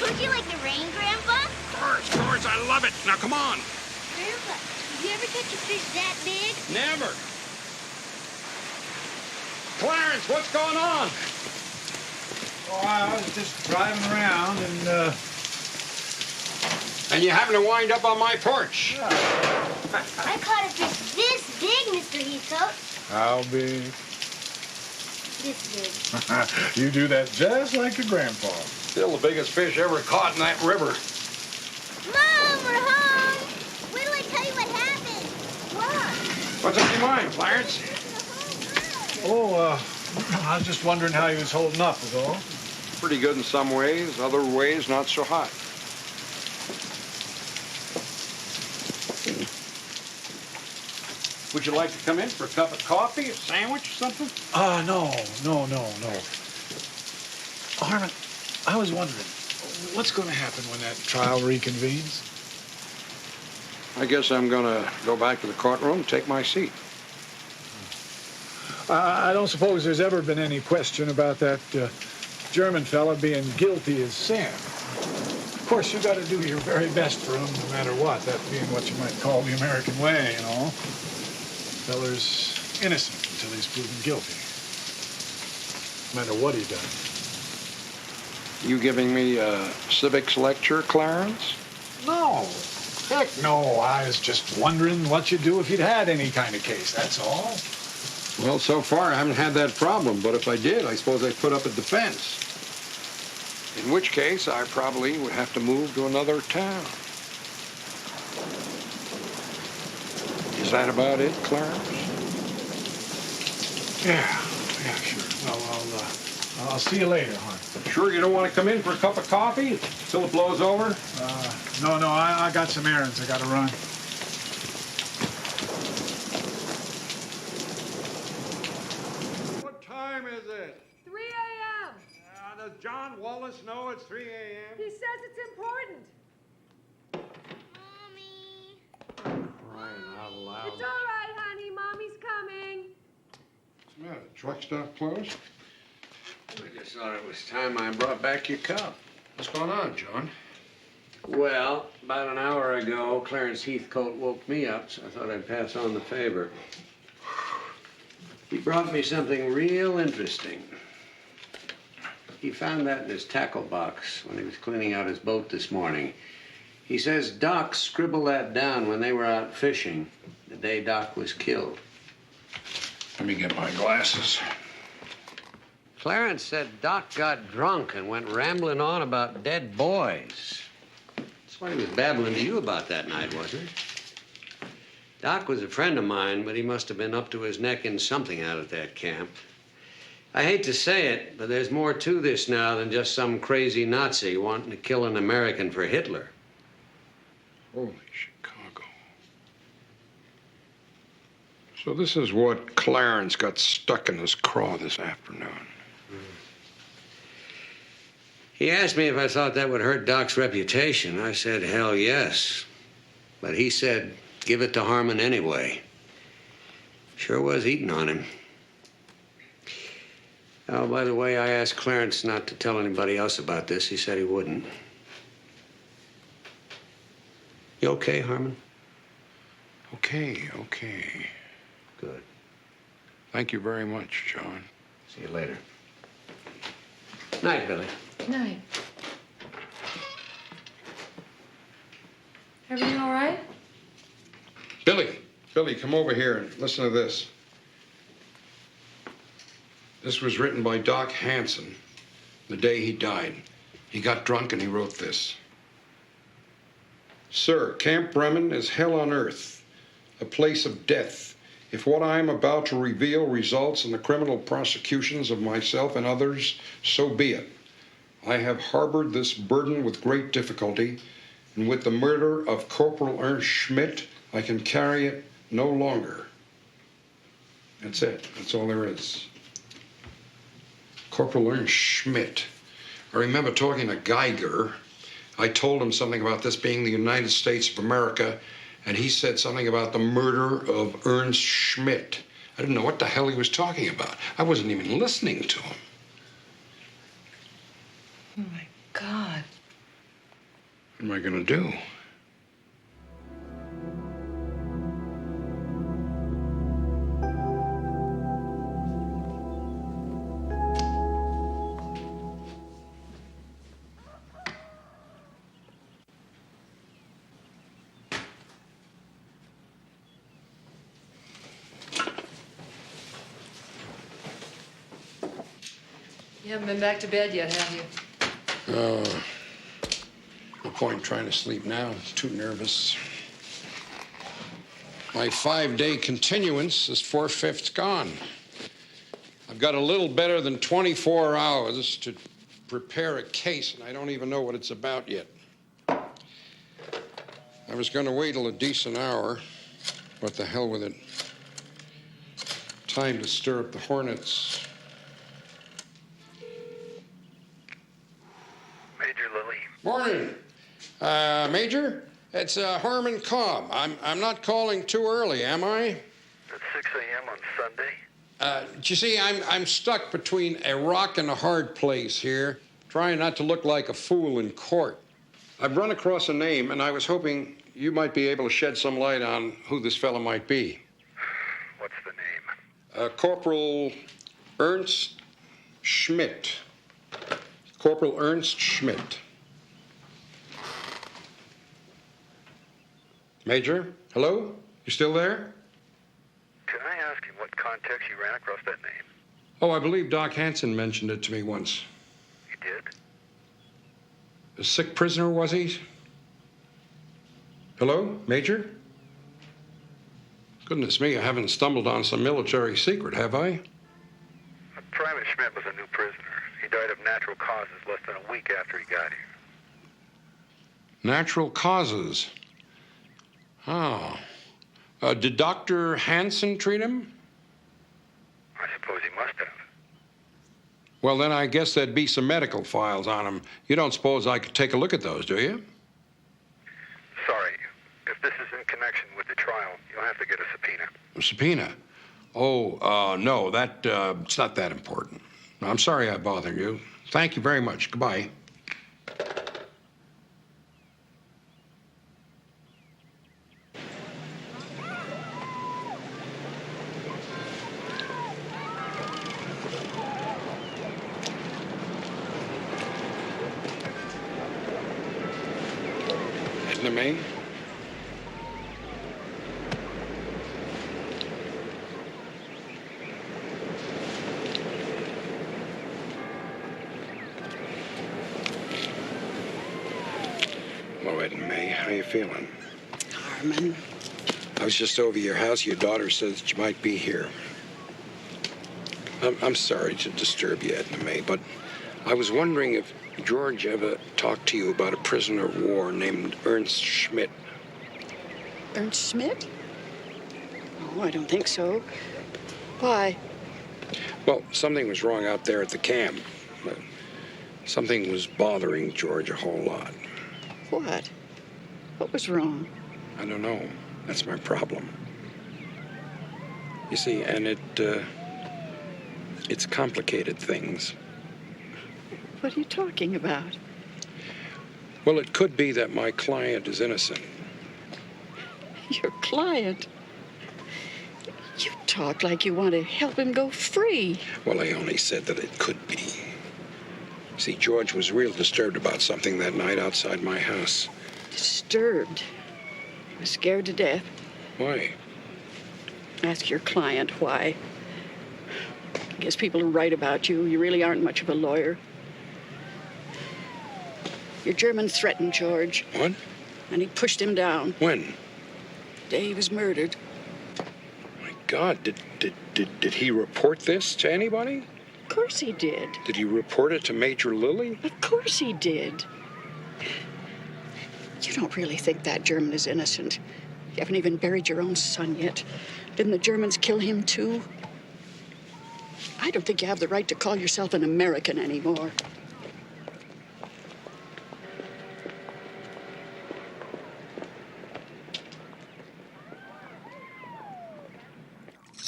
S9: Don't you like the rain, Grandpa?
S6: Of course, I love it. Now, come on.
S9: Grandpa, have you ever catch a fish that big?
S6: Never. Clarence, what's going on?
S16: Oh, I was just driving around
S6: And you happen to wind up on my porch.
S9: I caught a fish this big, Mr. Heathcote.
S16: How big?
S9: This big.
S16: You do that just like your grandpa.
S6: Still the biggest fish ever caught in that river.
S9: Mom, we're home. Wait till I tell you what happened. What?
S6: What's on your mind, Clarence?
S16: Oh, I was just wondering how he was holding up, was all.
S1: Pretty good in some ways, other ways not so hot. Would you like to come in for a cup of coffee, a sandwich, or something?
S16: No. Harmon, I was wondering, what's going to happen when that trial reconvenes?
S1: I guess I'm gonna go back to the courtroom and take my seat.
S16: I don't suppose there's ever been any question about that German fella being guilty as sin. Of course, you got to do your very best for him, no matter what. That being what you might call the American way, you know. Feller's innocent until he's proven guilty. No matter what he done.
S1: You giving me a civics lecture, Clarence?
S16: No. Heck no. I was just wondering what you'd do if you'd had any kind of case, that's all.
S1: Well, so far I haven't had that problem, but if I did, I suppose I'd put up a defense. In which case, I probably would have to move to another town. Is that about it, Clarence?
S16: Yeah, sure. Well, I'll see you later, hon.
S1: Sure you don't want to come in for a cup of coffee till it blows over?
S16: No, I got some errands I got to run.
S1: What time is it?
S12: 3 a.m.
S1: Does John Wallace know it's 3 a.m.?
S12: He says it's important.
S1: Crying out loud.
S12: It's all right, honey. Mommy's coming.
S1: What's the matter? Truck stop closed?
S11: I just thought it was time I brought back your cup.
S6: What's going on, John?
S11: Well, about an hour ago, Clarence Heathcote woke me up, so I thought I'd pass on the favor. He brought me something real interesting. He found that in his tackle box when he was cleaning out his boat this morning. He says Doc scribbled that down when they were out fishing, the day Doc was killed.
S6: Let me get my glasses.
S11: Clarence said Doc got drunk and went rambling on about dead boys. That's what he was babbling to you about that night, wasn't it? Doc was a friend of mine, but he must have been up to his neck in something out at that camp. I hate to say it, but there's more to this now than just some crazy Nazi wanting to kill an American for Hitler.
S6: Holy Chicago. So this is what Clarence got stuck in his craw this afternoon.
S11: He asked me if I thought that would hurt Doc's reputation. I said, hell yes. But he said, give it to Harmon anyway. Sure was eating on him. Oh, by the way, I asked Clarence not to tell anybody else about this. He said he wouldn't. You okay, Harmon?
S6: Okay.
S11: Good.
S6: Thank you very much, John.
S11: See you later. Night, Billy.
S12: Night. Everything all right?
S6: Billy, come over here and listen to this. This was written by Doc Hansen the day he died. He got drunk and he wrote this. Sir, Camp Bremen is hell on earth, a place of death. If what I am about to reveal results in the criminal prosecutions of myself and others, so be it. I have harbored this burden with great difficulty, and with the murder of Corporal Ernst Schmidt, I can carry it no longer. That's it. That's all there is. Corporal Ernst Schmidt. I remember talking to Geiger. I told him something about this being the United States of America, and he said something about the murder of Ernst Schmidt. I didn't know what the hell he was talking about. I wasn't even listening to him.
S12: Oh, my God.
S6: What am I going to do?
S12: You haven't been back to bed yet, have you?
S6: No point trying to sleep now. Too nervous. My 5-day continuance is 4/5 gone. I've got a little better than 24 hours to prepare a case, and I don't even know what it's about yet. I was going to wait till a decent hour, but the hell with it. Time to stir up the hornets.
S13: Major Lilly.
S6: Morning. Major, it's Harmon Cobb. I'm not calling too early, am I?
S13: At 6 a.m. on Sunday?
S6: You see, I'm stuck between a rock and a hard place here, trying not to look like a fool in court. I've run across a name, and I was hoping you might be able to shed some light on who this fellow might be.
S13: What's the name?
S6: Corporal Ernst Schmidt. Corporal Ernst Schmidt. Major, hello? You still there?
S13: Can I ask in what context you ran across that name?
S6: Oh, I believe Doc Hansen mentioned it to me once.
S13: You did?
S6: A sick prisoner, was he? Hello, Major? Goodness me, I haven't stumbled on some military secret, have I?
S13: Private Schmidt was a new prisoner. He died of natural causes less than a week after he got here.
S6: Natural causes. Oh. Did Dr. Hansen treat him?
S13: I suppose he must have.
S6: Well, then I guess there'd be some medical files on him. You don't suppose I could take a look at those, do you?
S13: Sorry. If this is in connection with the trial, you'll have to get a subpoena.
S6: A subpoena? Oh, no, it's not that important. I'm sorry I bothered you. Thank you very much. Goodbye. Edna May? Hello, Edna May. How you feeling?
S5: Harmon.
S6: I was just over your house. Your daughter says that you might be here. I'm sorry to disturb you, Edna May, but I was wondering if George ever talked to you about a prisoner of war named Ernst Schmidt.
S14: Ernst Schmidt? Oh, I don't think so. Why?
S6: Well, something was wrong out there at the camp. Something was bothering George a whole lot.
S14: What? What was wrong?
S6: I don't know. That's my problem. You see, and it's complicated things.
S14: What are you talking about?
S6: Well, it could be that my client is innocent.
S14: Your client? You talk like you want to help him go free.
S6: Well, I only said that it could be. See, George was real disturbed about something that night outside my house.
S14: Disturbed? He was scared to death.
S6: Why?
S14: Ask your client why. I guess people who write about you, you really aren't much of a lawyer. Your German threatened George.
S6: What?
S14: And he pushed him down.
S6: When?
S14: The day he was murdered.
S6: My God, did he report this to anybody?
S14: Of course he did.
S6: Did he report it to Major Lilly?
S14: Of course he did. You don't really think that German is innocent. You haven't even buried your own son yet. Didn't the Germans kill him too? I don't think you have the right to call yourself an American anymore.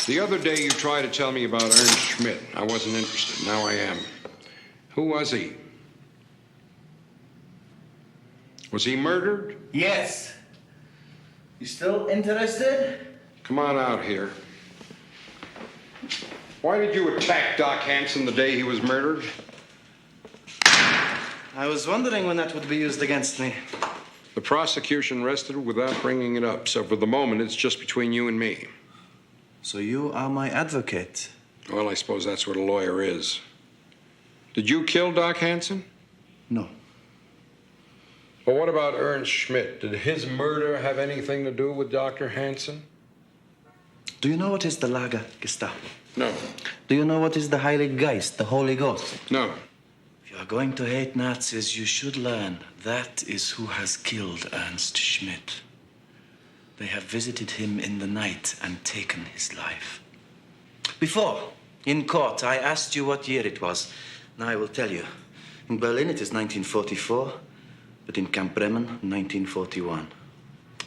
S6: The other day you tried to tell me about Ernst Schmidt. I wasn't interested. Now I am. Who was he? Was he murdered?
S15: Yes. You still interested?
S6: Come on out here. Why did you attack Doc Hansen the day he was murdered?
S2: I was wondering when that would be used against me.
S6: The prosecution rested without bringing it up, so for the moment it's just between you and me.
S15: So you are my advocate?
S6: Well, I suppose that's what a lawyer is. Did you kill Doc Hansen?
S15: No.
S6: Well, what about Ernst Schmidt? Did his murder have anything to do with Dr. Hansen?
S2: Do you know what is the Lager Gestapo?
S6: No.
S2: Do you know what is the Heilige Geist, the Holy Ghost?
S6: No.
S2: If you are going to hate Nazis, you should learn that is who has killed Ernst Schmidt. They have visited him in the night and taken his life. Before, in court, I asked you what year it was. Now I will tell you. In Berlin, it is 1944, but in Camp Bremen, 1941.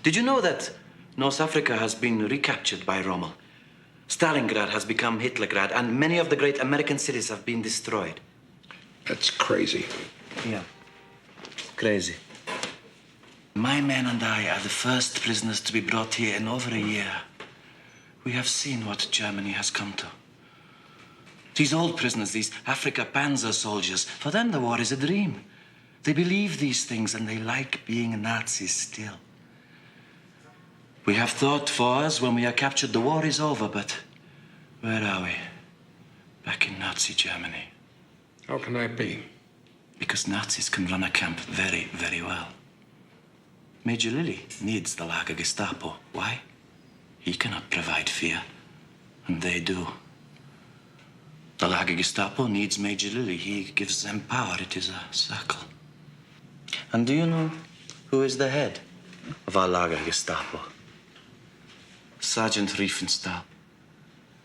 S2: Did you know that North Africa has been recaptured by Rommel? Stalingrad has become Hitlergrad, and many of the great American cities have been destroyed.
S6: That's crazy.
S2: Yeah, crazy. My men and I are the first prisoners to be brought here in over a year. We have seen what Germany has come to. These old prisoners, these Afrika Panzer soldiers, for them the war is a dream. They believe these things and they like being Nazis still. We have thought for us when we are captured the war is over, but where are we? Back in Nazi Germany.
S6: How can that be?
S2: Because Nazis can run a camp very, very well. Major Lilly needs the Lager Gestapo. Why? He cannot provide fear, and they do. The Lager Gestapo needs Major Lilly. He gives them power. It is a circle. And do you know who is the head of our Lager Gestapo? Sergeant Riefenstahl.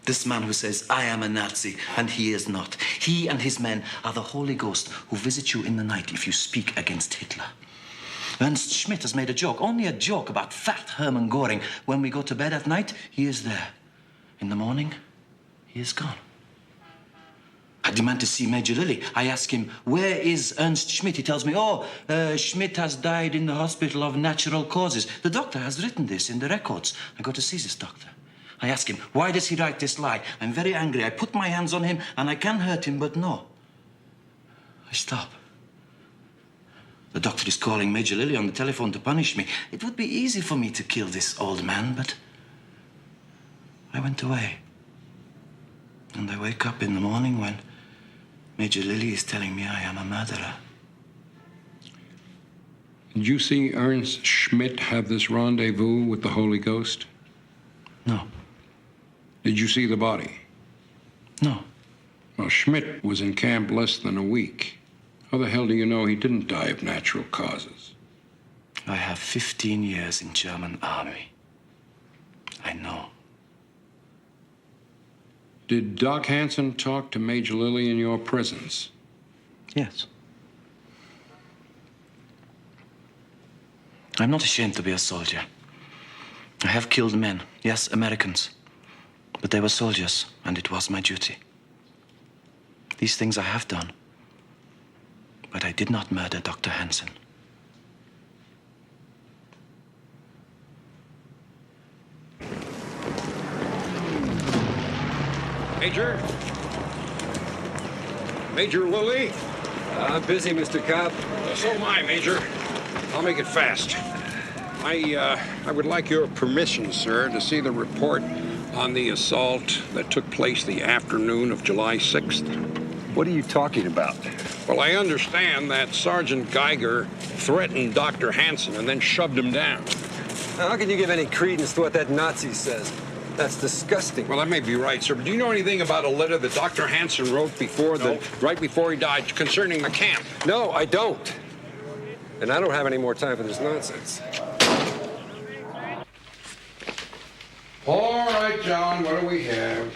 S2: This man who says, I am a Nazi, and he is not. He and his men are the Holy Ghost who visit you in the night if you speak against Hitler. Ernst Schmidt has made a joke, only a joke, about fat Hermann Göring. When we go to bed at night, he is there. In the morning, he is gone. I demand to see Major Lilly. I ask him, where is Ernst Schmidt? He tells me, Schmidt has died in the hospital of natural causes. The doctor has written this in the records. I go to see this doctor. I ask him, why does he write this lie? I'm very angry. I put my hands on him, and I can hurt him, but no. I stop. The doctor is calling Major Lilly on the telephone to punish me. It would be easy for me to kill this old man, but I went away. And I wake up in the morning when Major Lilly is telling me I am a murderer.
S6: Did you see Ernst Schmidt have this rendezvous with the Holy Ghost?
S2: No.
S6: Did you see the body?
S2: No.
S6: Well, Schmidt was in camp less than a week. How the hell do you know he didn't die of natural causes?
S2: I have 15 years in German army. I know.
S6: Did Doc Hansen talk to Major Lilly in your presence?
S2: Yes. I'm not ashamed to be a soldier. I have killed men, yes, Americans. But they were soldiers, and it was my duty. These things I have done. But I did not murder Dr. Hansen.
S1: Major? Major Lilly?
S23: I'm busy, Mr. Cobb.
S1: So am I, Major. I'll make it fast. I would like your permission, sir, to see the report on the assault that took place the afternoon of July 6th.
S23: What are you talking about?
S1: Well, I understand that Sergeant Geiger threatened Dr. Hansen and then shoved him down.
S23: Now, how can you give any credence to what that Nazi says? That's disgusting.
S1: Well, that may be right, sir, but do you know anything about a letter that Dr. Hansen wrote right before he died concerning the camp?
S23: No, I don't. And I don't have any more time for this nonsense.
S6: All right, John, what do we have?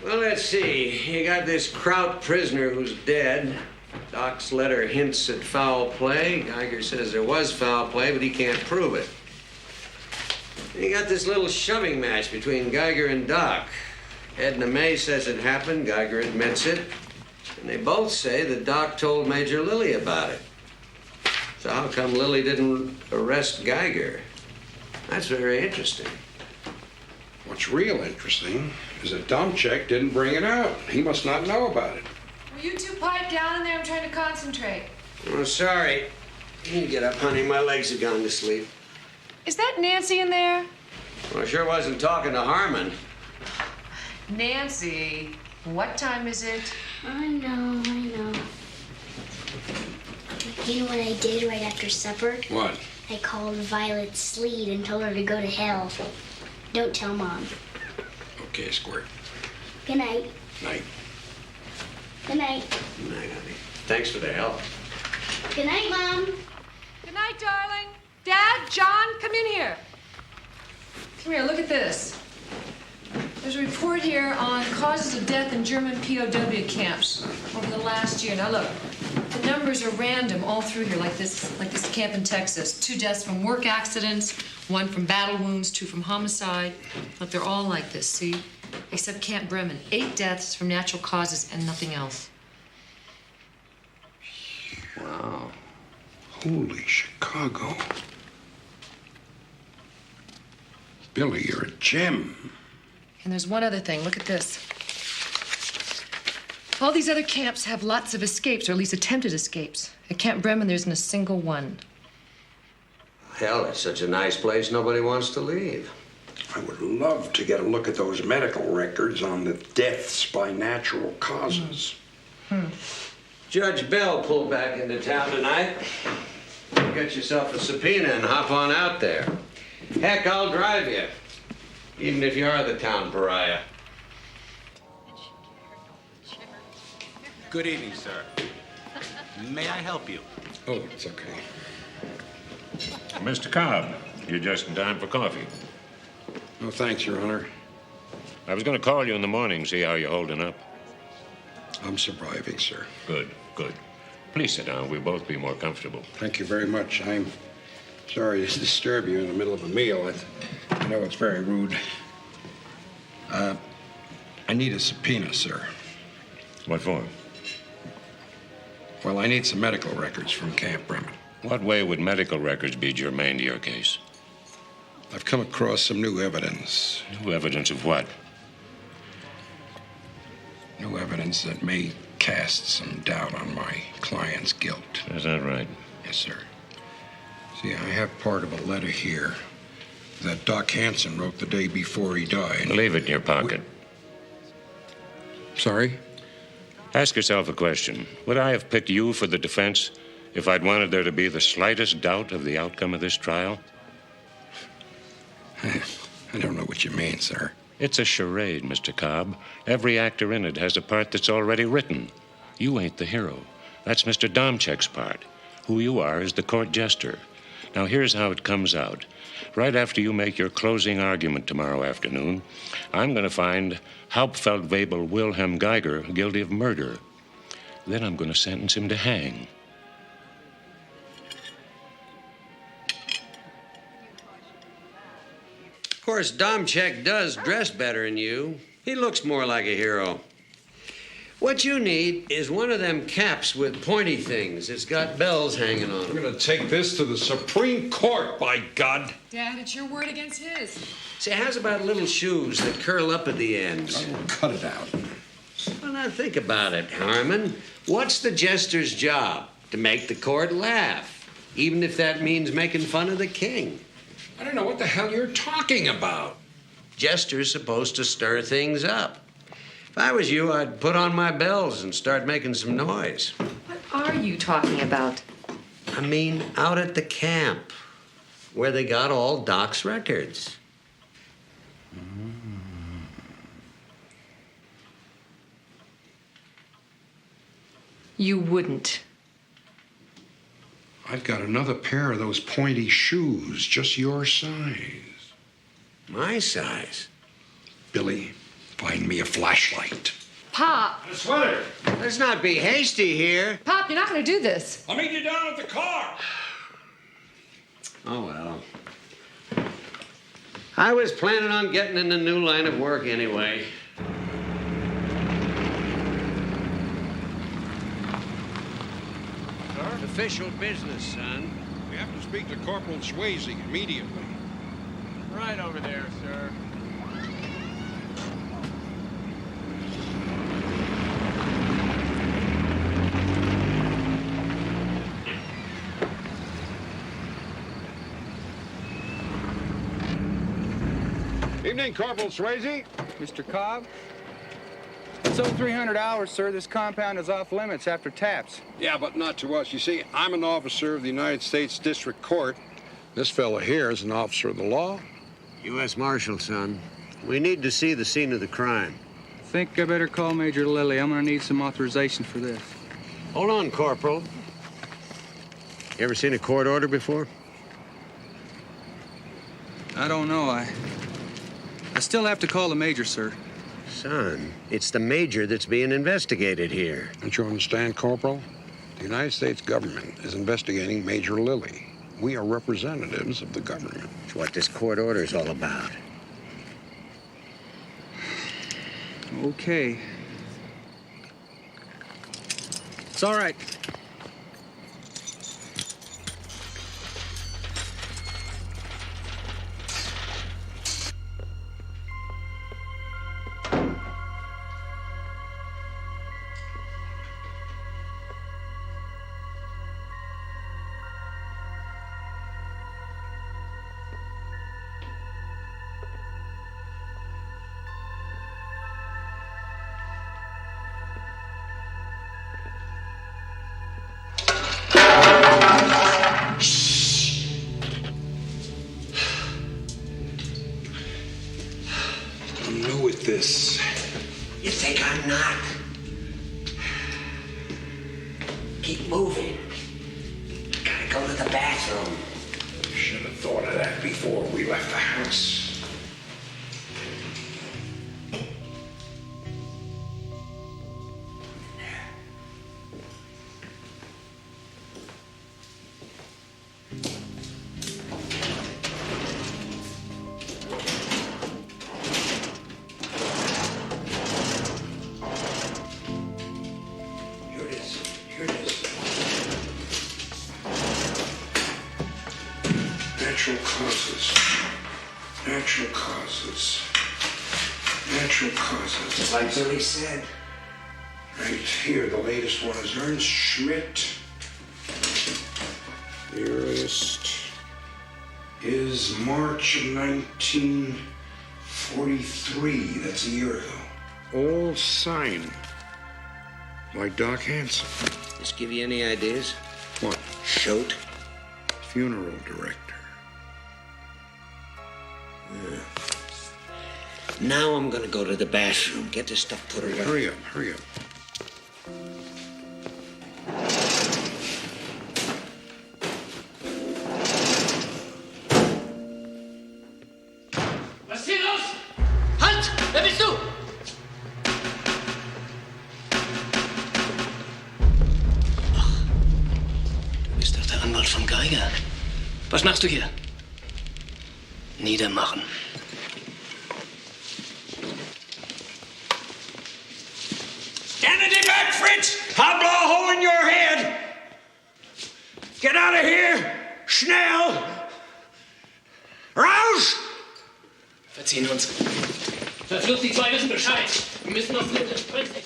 S11: Well, let's see. You got this Kraut prisoner who's dead. Doc's letter hints at foul play. Geiger says there was foul play, but he can't prove it. You got this little shoving match between Geiger and Doc. Edna May says it happened. Geiger admits it. And they both say that Doc told Major Lilly about it. So how come Lilly didn't arrest Geiger? That's very interesting.
S6: What's real interesting is that Domchek didn't bring it out. He must not know about it.
S12: Will you two pipe down in there? I'm trying to concentrate.
S11: Oh, sorry. You can get up, honey. My legs have gone to sleep.
S12: Is that Nancy in there?
S11: Well, I sure wasn't talking to Harmon.
S12: Nancy, what time is it?
S9: I know. You know what I did right after supper?
S6: What?
S9: I called Violet Sleet and told her to go to hell. Don't tell Mom.
S6: Okay, Squirt.
S9: Good night.
S6: Night.
S9: Good night.
S11: Good night, honey. Thanks for the help.
S9: Good night, Mom.
S12: Good night, darling. Dad, John, come in here. Come here, look at this. There's a report here on causes of death in German POW camps over the last year. Now look, the numbers are random all through here, like this camp in Texas. 2 deaths from work accidents, 1 from battle wounds, 2 from homicide. But they're all like this, see? Except Camp Bremen. 8 deaths from natural causes and nothing else.
S6: Wow. Holy Chicago. Billy, you're a gem.
S12: And there's one other thing. Look at this. All these other camps have lots of escapes, or at least attempted escapes. At Camp Bremen, there isn't a single one.
S11: Hell, it's such a nice place, nobody wants to leave.
S6: I would love to get a look at those medical records on the deaths by natural causes.
S11: Judge Bell pulled back into town tonight. Get yourself a subpoena and hop on out there. Heck, I'll drive you. Even if you are the town pariah.
S18: Good evening, sir. May I help you?
S6: Oh, it's okay.
S19: Mr. Cobb, you're just in time for coffee.
S6: No, thanks, Your Honor.
S19: I was going to call you in the morning, see how you're holding up.
S6: I'm surviving, sir.
S19: Good. Please sit down. We'll both be more comfortable.
S6: Thank you very much. I'm sorry to disturb you in the middle of a meal. I know it's very rude. I need a subpoena, sir.
S19: What for?
S6: Well, I need some medical records from Camp Bremen.
S19: What way would medical records be germane to your case?
S6: I've come across some new evidence.
S19: New evidence of what?
S6: New evidence that may cast some doubt on my client's guilt.
S19: Is that right?
S6: Yes, sir. See, I have part of a letter here that Doc Hansen wrote the day before he died.
S19: Leave it in your pocket.
S6: Sorry?
S19: Ask yourself a question. Would I have picked you for the defense if I'd wanted there to be the slightest doubt of the outcome of this trial?
S6: I don't know what you mean, sir.
S19: It's a charade, Mr. Cobb. Every actor in it has a part that's already written. You ain't the hero. That's Mr. Domchek's part. Who you are is the court jester. Now, here's how it comes out. Right after you make your closing argument tomorrow afternoon, I'm going to find Hauptfeldwebel Wilhelm Geiger guilty of murder. Then I'm going to sentence him to hang.
S11: Of course, Domchek does dress better than you. He looks more like a hero. What you need is one of them caps with pointy things. It's got bells hanging on them.
S6: We're going to take this to the Supreme Court, by God.
S12: Dad, it's your word against his.
S11: See, how's about little shoes that curl up at the ends?
S6: Oh, cut it out.
S11: Well, now think about it, Harmon. What's the jester's job? To make the court laugh, even if that means making fun of the king.
S6: I don't know what the hell you're talking about.
S11: Jester's supposed to stir things up. If I was you, I'd put on my bells and start making some noise.
S12: What are you talking about?
S11: I mean, out at the camp, where they got all Doc's records.
S12: You wouldn't.
S6: I've got another pair of those pointy shoes, just your size.
S11: My size?
S6: Billy, find me a flashlight.
S12: Pop!
S6: A sweater.
S11: Let's not be hasty here.
S12: Pop, you're not going to do this.
S6: I'll meet you down at the car.
S11: Oh, well. I was planning on getting in a new line of work anyway. Official business, son.
S6: We have to speak to Corporal Swayze immediately.
S17: Right over there, sir.
S6: Evening, Corporal Swayze.
S4: Mr. Cobb? It's over 300 hours, sir. This compound is off limits after taps.
S6: Yeah, but not to us. You see, I'm an officer of the United States District Court. This fella here is an officer of the law.
S11: U.S. Marshal, son. We need to see the scene of the crime.
S4: I think I better call Major Lilly. I'm gonna need some authorization for this.
S11: Hold on, Corporal. You ever seen a court order before?
S4: I don't know. I still have to call the Major, sir.
S11: Son, it's the Major that's being investigated here.
S6: Don't you understand, Corporal? The United States government is investigating Major Lilly. We are representatives of the government.
S11: It's what this court order is all about.
S4: Okay. It's all right.
S6: This.
S11: You think I'm not? Keep moving. Gotta go to the bathroom.
S6: Should have thought of that before we left the house. Natural causes.
S11: Like Billy said.
S6: Right here, the latest one is Ernst Schmidt. The earliest is March of 1943. That's a year ago. All signed by Doc Hansen.
S11: This give you any ideas?
S6: What?
S11: Shoot.
S6: Funeral director.
S11: Yeah.
S3: Now I'm gonna go to the bathroom. Get this stuff put away.
S6: Hurry up, hurry up.
S2: Was ist hier los? Halt! Wer bist du? Ach, du bist doch der Anwalt von Geiger. Was machst du hier? Niedermachen.
S3: Stand in the back, Fritz! I'll blow a hole in your head! Get out of here! Schnell! Raus!
S2: Verziehen uns. Verflucht, die zwei wissen Bescheid. Wir müssen uns mit sprechen.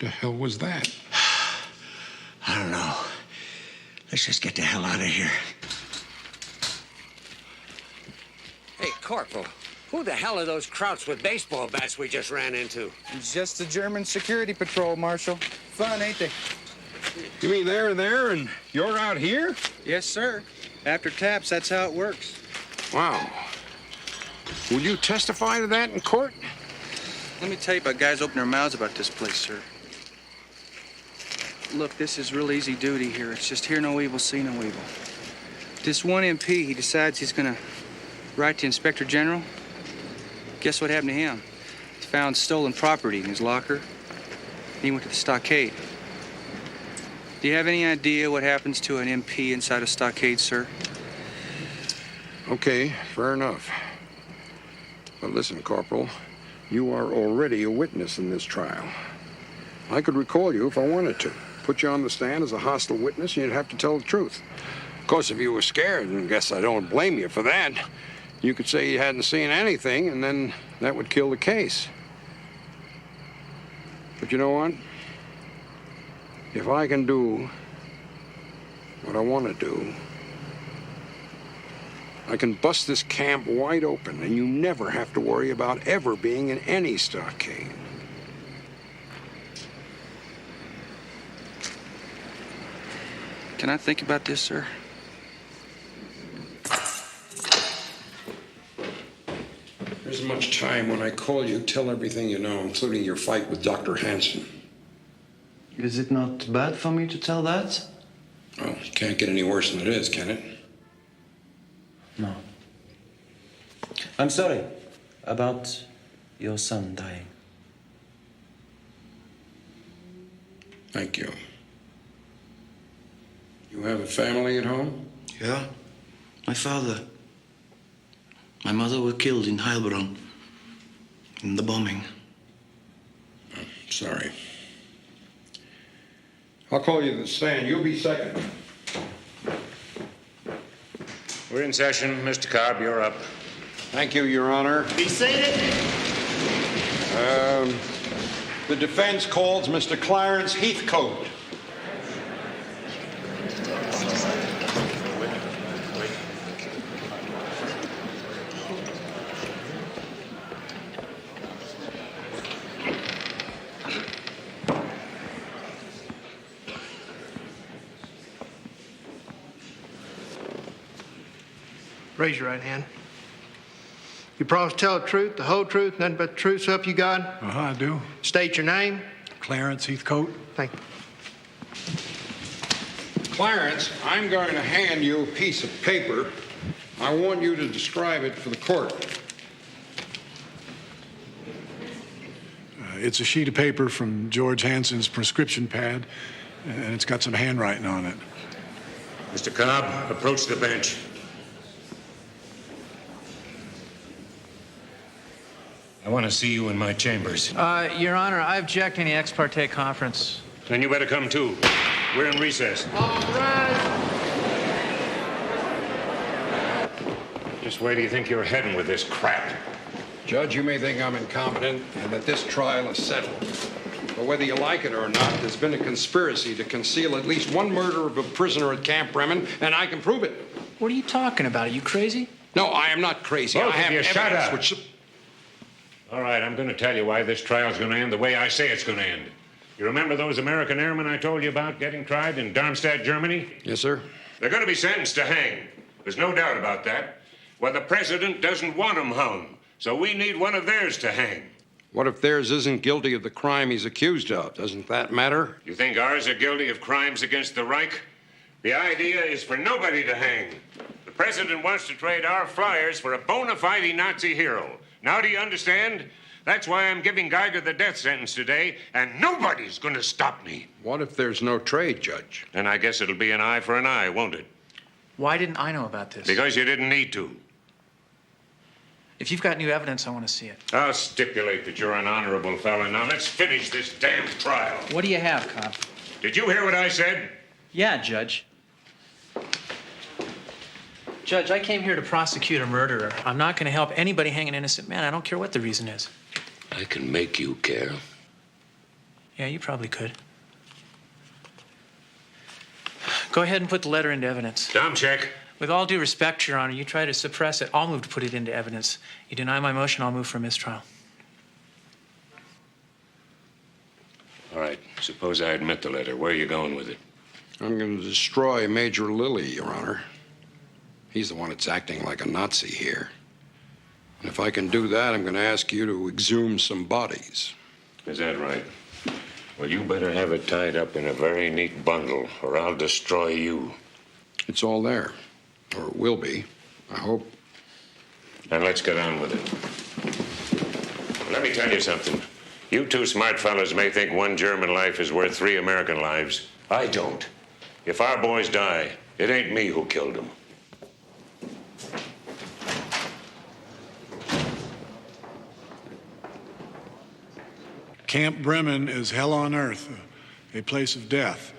S6: The hell was that?
S3: I don't know. Let's just get the hell out of here. Hey, Corporal, who the hell are those krauts with baseball bats we just ran into?
S4: It's just the German security patrol, Marshal. Fun, ain't they?
S6: You mean they're there and you're out here?
S4: Yes, sir. After taps, that's how it works.
S6: Wow. Will you testify to that in court?
S4: Let me tell you about guys opening their mouths about this place, sir. Look, this is real easy duty here. It's just hear no evil, see no evil. This one MP, he decides he's gonna write to Inspector General. Guess what happened to him? He found stolen property in his locker. He went to the stockade. Do you have any idea what happens to an MP inside a stockade, sir?
S6: Okay, fair enough. But listen, Corporal, you are already a witness in this trial. I could recall you if I wanted to. Put you on the stand as a hostile witness, and you'd have to tell the truth. Of course, if you were scared, and I guess I don't blame you for that, you could say you hadn't seen anything, and then that would kill the case. But you know what? If I can do what I want to do, I can bust this camp wide open, and you never have to worry about ever being in any stockade.
S4: Can I think about this, sir?
S6: There isn't much time. When I call you, tell everything you know, including your fight with Dr. Hansen.
S15: Is it not bad for me to tell that?
S6: Well, it can't get any worse than it is, can it?
S15: No. I'm sorry about your son dying.
S6: Thank you. You have a family at home?
S15: Yeah. My father. My mother were killed in Heilbronn. In the bombing.
S6: Oh, sorry. I'll call you to the stand. You'll be second.
S19: We're in session. Mr. Cobb, you're up.
S6: Thank you, Your Honor.
S2: Be seated.
S6: The defense calls Mr. Clarence Heathcote.
S20: Raise your right hand. You promise to tell the truth, the whole truth, nothing but the truth, so help you God?
S16: Uh-huh, I do.
S20: State your name.
S16: Clarence Heathcote.
S20: Thank you.
S6: Clarence, I'm going to hand you a piece of paper. I want you to describe it for the court.
S16: It's a sheet of paper from George Hansen's prescription pad, and it's got some handwriting on it.
S19: Mr. Cobb, approach the bench. I want to see you in my chambers.
S17: Your Honor, I object to any ex parte conference.
S19: Then you better come too. We're in recess.
S20: All right.
S19: Just where do you think you're heading with this crap?
S6: Judge, you may think I'm incompetent and that this trial is settled. But whether you like it or not, there's been a conspiracy to conceal at least one murder of a prisoner at Camp Bremen, and I can prove it.
S17: What are you talking about? Are you crazy?
S6: No, I am not crazy.
S19: Both
S6: I have
S19: of you, shut
S6: evidence
S19: up.
S6: which...
S19: All right, I'm going to tell you why this trial's going to end the way I say it's going to end. You remember those American airmen I told you about getting tried in Darmstadt, Germany?
S6: Yes, sir.
S19: They're going to be sentenced to hang. There's no doubt about that. Well, the president doesn't want them hung, so we need one of theirs to hang.
S6: What if theirs isn't guilty of the crime he's accused of? Doesn't that matter?
S19: You think ours are guilty of crimes against the Reich? The idea is for nobody to hang. The president wants to trade our flyers for a bona fide Nazi hero. Now do you understand? That's why I'm giving Geiger the death sentence today, and nobody's going to stop me.
S6: What if there's no trade, Judge?
S19: Then I guess it'll be an eye for an eye, won't it?
S17: Why didn't I know about this?
S19: Because you didn't need to.
S17: If you've got new evidence, I want to see it.
S19: I'll stipulate that you're an honorable fellow. Now let's finish this damn trial.
S17: What do you have, cop?
S19: Did you hear what I said?
S17: Yeah, Judge. Judge, I came here to prosecute a murderer. I'm not going to help anybody hang an innocent man. I don't care what the reason is.
S19: I can make you care.
S17: Yeah, you probably could. Go ahead and put the letter into evidence.
S19: Dumb check.
S17: With all due respect, Your Honor, you try to suppress it, I'll move to put it into evidence. You deny my motion, I'll move for mistrial.
S19: All right. Suppose I admit the letter. Where are you going with it?
S6: I'm going to destroy Major Lilly, Your Honor. He's the one that's acting like a Nazi here. And if I can do that, I'm going to ask you to exhume some bodies.
S19: Is that right? Well, you better have it tied up in a very neat bundle, or I'll destroy you.
S6: It's all there. Or it will be, I hope.
S19: And let's get on with it. Let me tell you something. You two smart fellas may think one German life is worth 3 American lives. I don't. If our boys die, it ain't me who killed them.
S16: Camp Bremen is hell on earth, a place of death.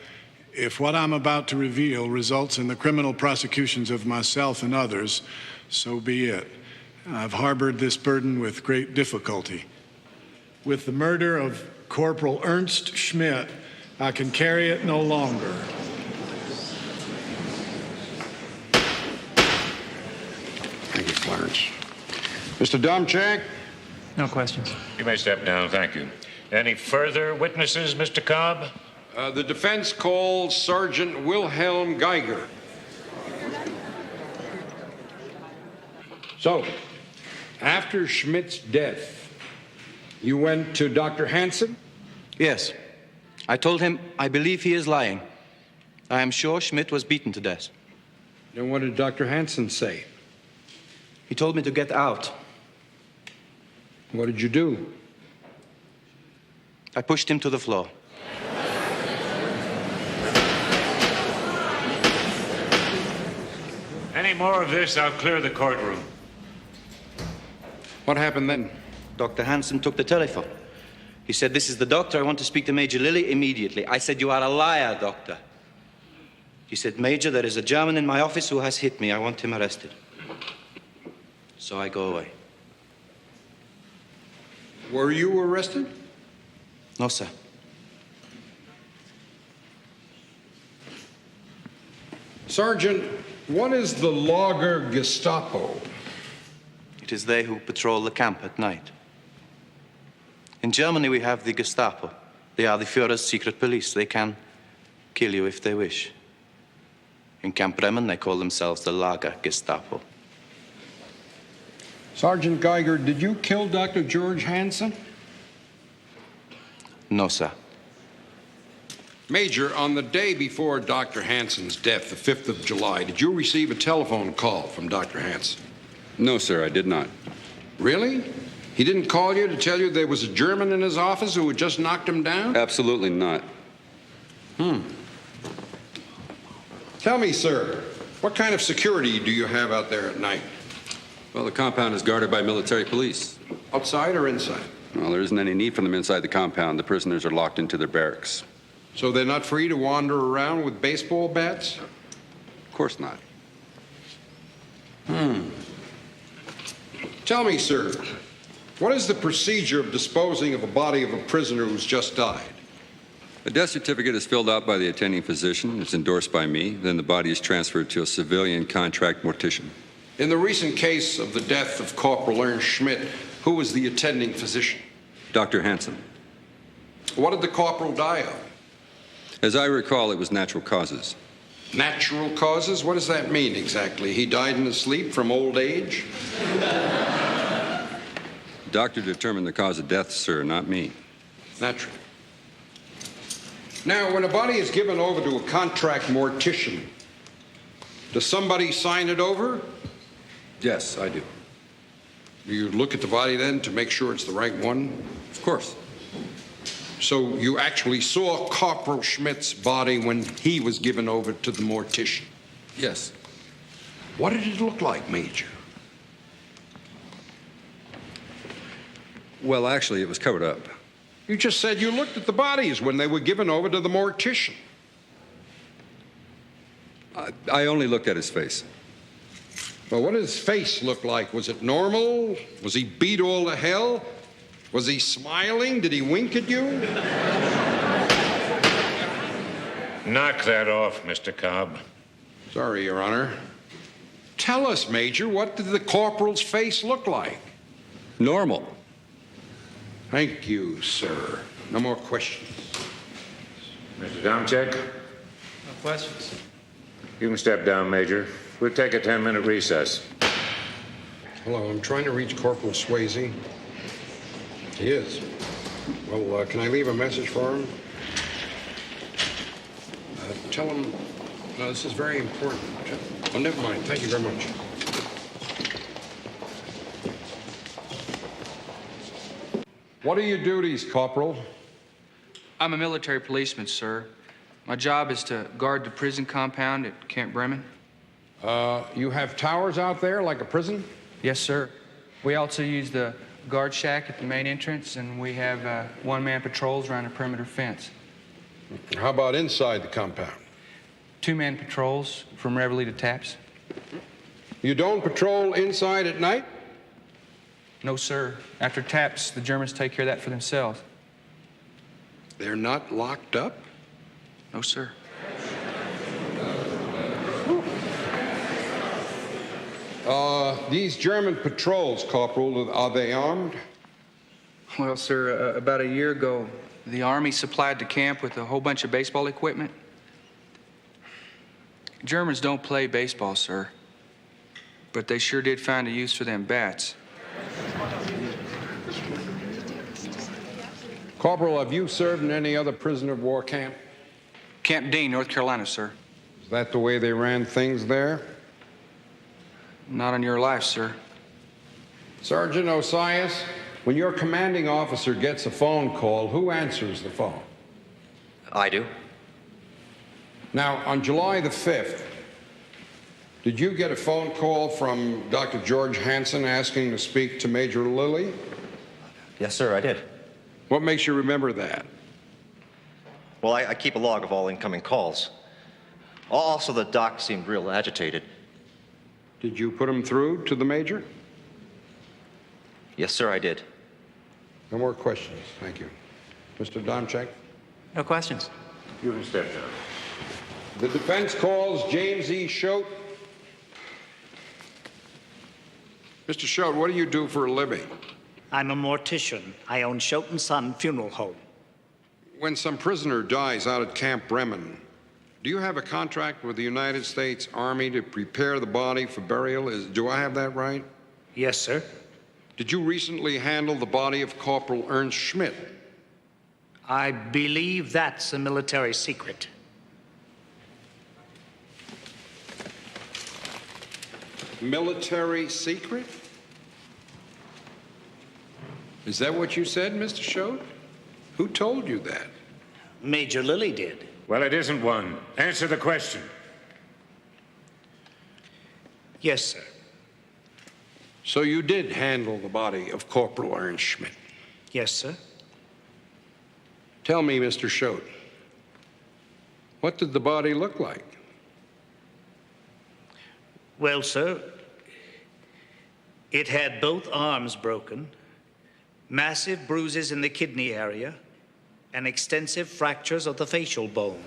S16: If what I'm about to reveal results in the criminal prosecutions of myself and others, so be it. I've harbored this burden with great difficulty. With the murder of Corporal Ernst Schmidt, I can carry it no longer.
S6: Thank you, Clarence. Mr. Domchak?
S17: No questions.
S19: You may step down, thank you. Any further witnesses, Mr. Cobb?
S6: The defense calls Sergeant Wilhelm Geiger. So, after Schmidt's death, you went to Dr. Hansen?
S2: Yes. I told him I believe he is lying. I am sure Schmidt was beaten to death.
S6: Then what did Dr. Hansen say?
S2: He told me to get out.
S6: What did you do?
S2: I pushed him to the floor.
S19: Any more of this, I'll clear the courtroom.
S6: What happened then?
S2: Dr. Hansen took the telephone. He said, "This is the doctor. I want to speak to Major Lilly immediately." I said, "You are a liar, doctor." He said, "Major, there is a German in my office who has hit me. I want him arrested." So I go away.
S6: Were you arrested?
S2: No, sir.
S6: Sergeant, what is the Lager Gestapo?
S2: It is they who patrol the camp at night. In Germany, we have the Gestapo. They are the Führer's secret police. They can kill you if they wish. In Camp Bremen, they call themselves the Lager Gestapo.
S6: Sergeant Geiger, did you kill Dr. George Hansen?
S2: No, sir.
S6: Major, on the day before Dr. Hansen's death, the 5th of July, did you receive a telephone call from Dr. Hansen?
S23: No, sir, I did not.
S6: Really? He didn't call you to tell you there was a German in his office who had just knocked him down?
S23: Absolutely not.
S6: Tell me, sir, what kind of security do you have out there at night?
S23: Well, the compound is guarded by military police.
S6: Outside or inside?
S23: Well, there isn't any need for them inside the compound. The prisoners are locked into their barracks.
S6: So they're not free to wander around with baseball bats?
S23: Of course not.
S6: Tell me, sir, what is the procedure of disposing of a body of a prisoner who's just died?
S23: A death certificate is filled out by the attending physician. It's endorsed by me. Then the body is transferred to a civilian contract mortician.
S6: In the recent case of the death of Corporal Ernst Schmidt, who was the attending physician?
S23: Dr. Hansen.
S6: What did the corporal die of?
S23: As I recall, it was natural causes.
S6: Natural causes? What does that mean exactly? He died in his sleep from old age?
S23: Doctor determined the cause of death, sir, not me.
S6: Natural. Now, when a body is given over to a contract mortician, does somebody sign it over?
S23: Yes, I do.
S6: Do you look at the body then to make sure it's the right one?
S23: Of course.
S6: So you actually saw Corporal Schmidt's body when he was given over to the mortician?
S23: Yes.
S6: What did it look like, Major?
S23: Well, actually, it was covered up.
S6: You just said you looked at the bodies when they were given over to the mortician.
S23: I only looked at his face.
S6: Well, what did his face look like? Was it normal? Was he beat all to hell? Was he smiling? Did he wink at you?
S19: Knock that off, Mr. Cobb.
S6: Sorry, Your Honor. Tell us, Major, what did the corporal's face look like?
S23: Normal.
S6: Thank you, sir. No more questions.
S19: Mr. Domchek?
S4: No questions.
S19: You can step down, Major. We'll take a 10-minute recess.
S6: Hello, I'm trying to reach Corporal Swayze. He is. Well, can I leave a message for him? Tell him... No, this is very important. Oh, never mind. Thank you very much. What are your duties, Corporal?
S4: I'm a military policeman, sir. My job is to guard the prison compound at Camp Bremen.
S6: You have towers out there like a prison?
S4: Yes, sir. We also use the guard shack at the main entrance, and we have one-man patrols around the perimeter fence.
S6: How about inside the compound?
S4: Two-man patrols from Reveille to Taps.
S6: You don't patrol inside at night?
S4: No, sir. After Taps, the Germans take care of that for themselves.
S6: They're not locked up?
S4: No, sir.
S6: These German patrols, Corporal, are they armed?
S4: Well, sir, about a year ago, the Army supplied the camp with a whole bunch of baseball equipment. Germans don't play baseball, sir, but they sure did find a use for them bats.
S6: Corporal, have you served in any other prisoner of war camp?
S4: Camp Dean, North Carolina, sir.
S6: Is that the way they ran things there?
S4: Not on your life, sir.
S6: Sergeant Osias, when your commanding officer gets a phone call, who answers the phone?
S7: I do.
S6: Now, on July the 5th, did you get a phone call from Dr. George Hansen asking to speak to Major Lilly?
S7: Yes, sir, I did.
S6: What makes you remember that?
S7: Well, I keep a log of all incoming calls. Also, the doc seemed real agitated.
S6: Did you put him through to the Major?
S7: Yes, sir, I did.
S6: No more questions. Thank you. Mr. Domchek?
S17: No questions.
S19: You can step down.
S6: The defense calls James E. Schote. Mr. Schote, what do you do for a living?
S10: I'm a mortician. I own Schote & Son Funeral Home.
S6: When some prisoner dies out at Camp Bremen, do you have a contract with the United States Army to prepare the body for burial? Do I have that right?
S10: Yes, sir.
S6: Did you recently handle the body of Corporal Ernst Schmidt?
S10: I believe that's a military secret.
S6: Military secret? Is that what you said, Mr. Schote? Who told you that?
S10: Major Lilly did.
S19: Well, it isn't one. Answer the question.
S10: Yes, sir.
S6: So you did handle the body of Corporal Ernst Schmidt?
S10: Yes, sir.
S6: Tell me, Mr. Schote, what did the body look like?
S10: Well, sir, it had both arms broken, massive bruises in the kidney area, and extensive fractures of the facial bones.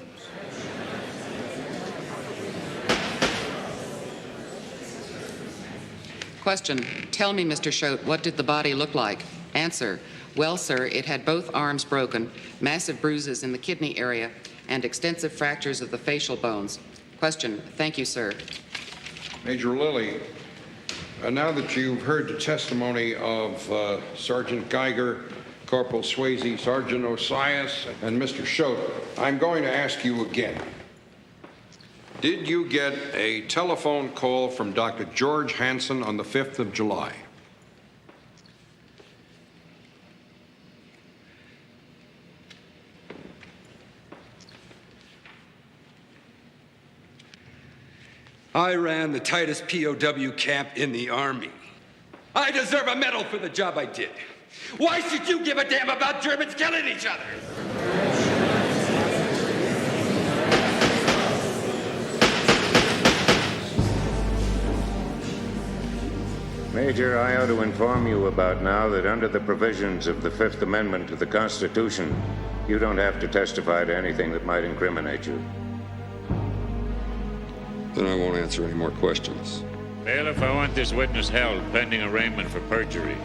S21: Question. Tell me, Mr. Schote, what did the body look like? Answer.
S8: Well, sir, it had both arms broken, massive bruises in the kidney area, and extensive fractures of the facial bones. Question. Thank you, sir.
S6: Major Lilly, now that you've heard the testimony of Sergeant Geiger, Corporal Swayze, Sergeant Osias, and Mr. Schroeder, I'm going to ask you again. Did you get a telephone call from Dr. George Hansen on the 5th of July?
S23: I ran the tightest POW camp in the Army. I deserve a medal for the job I did. Why should you give a damn about Germans killing each other?
S19: Major, I ought to inform you about now that under the provisions of the Fifth Amendment to the Constitution, you don't have to testify to anything that might incriminate you.
S23: Then I won't answer any more questions.
S19: Bailiff, I want this witness held pending arraignment for perjury.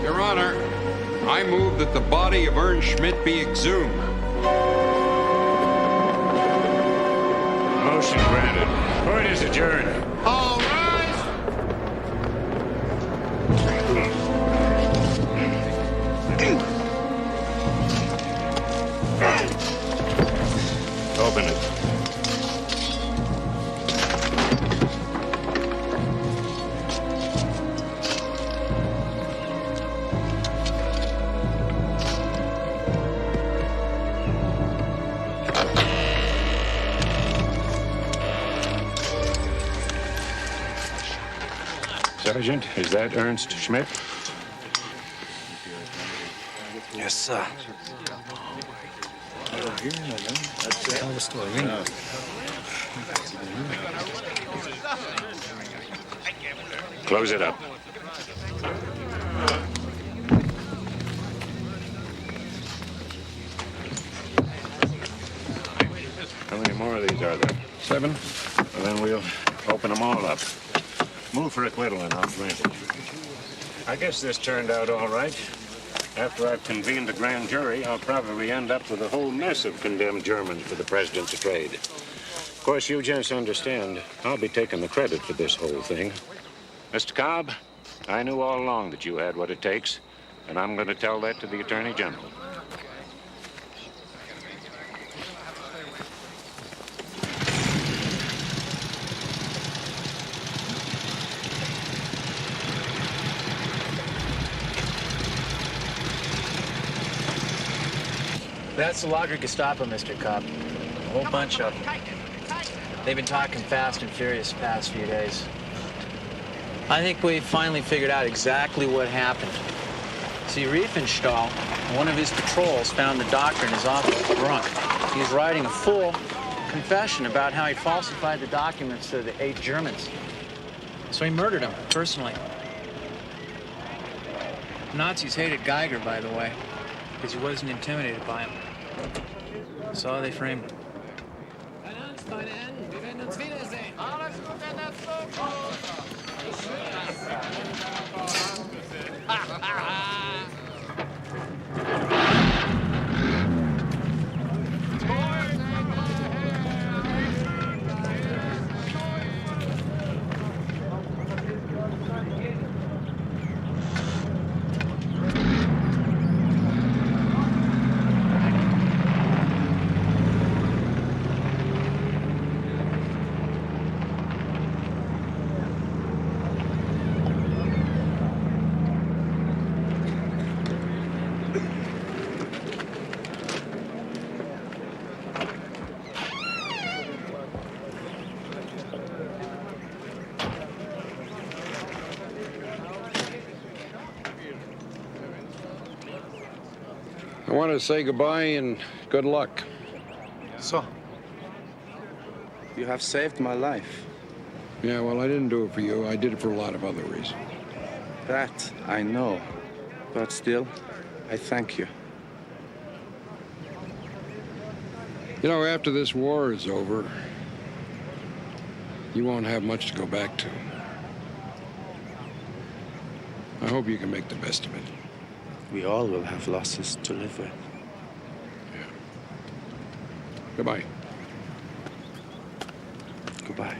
S6: Your Honor, I move that the body of Ernst Schmidt be exhumed.
S19: Motion granted. Court is adjourned.
S20: All rise.
S19: Open it. Sergeant, is that Ernst Schmidt?
S4: Yes, sir.
S19: Close it up. How many more of these are there?
S6: 7.
S19: Well, then we'll open them all up. Move for acquittal and I'll grant it. I guess this turned out all right. After I've convened a grand jury, I'll probably end up with a whole mess of condemned Germans for the president to trade. Of course, you gents understand, I'll be taking the credit for this whole thing. Mr. Cobb, I knew all along that you had what it takes, and I'm going to tell that to the Attorney General.
S17: That's the Lager Gestapo, Mr. Cobb. A whole bunch of them. They've been talking fast and furious the past few days. I think we finally figured out exactly what happened. See, Riefenstahl, one of his patrols, found the doctor in his office drunk. He was writing a full confession about how he falsified the documents to the 8 Germans. So he murdered him, personally. Nazis hated Geiger, by the way, because he wasn't intimidated by him. So they framed him.
S6: I want to say goodbye and good luck.
S4: So, you have saved my life.
S6: Yeah, well, I didn't do it for you. I did it for a lot of other reasons.
S4: That I know. But still, I thank you.
S6: You know, after this war is over, you won't have much to go back to. I hope you can make the best of it.
S15: We all will have losses to live with.
S6: Yeah. Goodbye.
S15: Goodbye.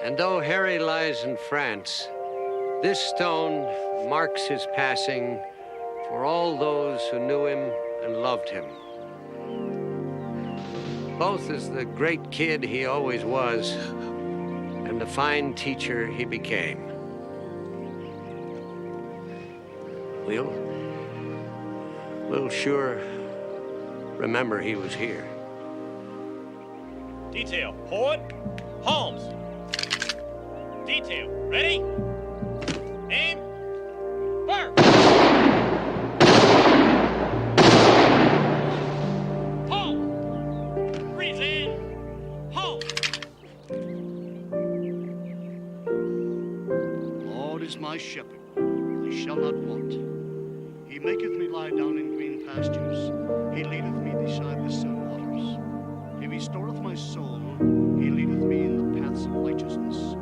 S11: And though Harry lies in France, this stone marks his passing for all those who knew him and loved him. Both as the great kid he always was and the fine teacher he became. We'll sure remember he was here.
S13: Detail, forward, Holmes. Detail, ready? Aim, fire! Halt! Freeze in, halt!
S21: Lord is my shepherd, I shall not want. He maketh me lie down in green pastures. He leadeth me beside the still waters. He restoreth my soul. He leadeth me in the paths of righteousness